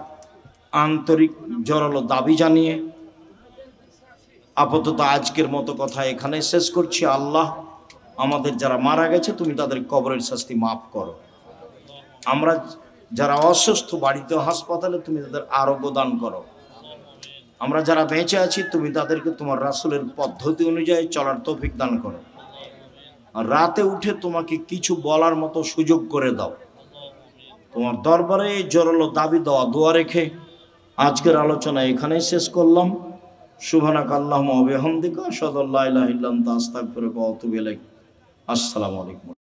আন্তরিক জোরালো দাবি জানিয়ে আপাতত আজকের মতো কথা এখানে শেষ করছি। আল্লাহ আমাদের যারা মারা গেছে তুমি তাদের কবরের শাস্তি মাফ করো। আমরা যারা অসুস্থ বাড়িতে হাসপাতালে তুমি তাদের আরোগ্য দান করো। আমরা যারা বেঁচে আছি তুমি তাদেরকে তোমার রাসূলের পদ্ধতি অনুযায়ী চলার তৌফিক দান করো। আর রাতে উঠে তোমাকে কিছু বলার মতো সুযোগ করে দাও। তোমার দরবারে জোরালো দাবি দেওয়া দোয়া রেখে আজকের আলোচনা এখানেই শেষ করলাম। সুবহানাকা আল্লাহুম্মা ওয়া বিহামদিকা আশহাদু আল্লা ইলাহা ইল্লা আনতা আস্তাগফিরুকা ওয়া আতুবু ইলাইক। আসসালামু আলাইকুম।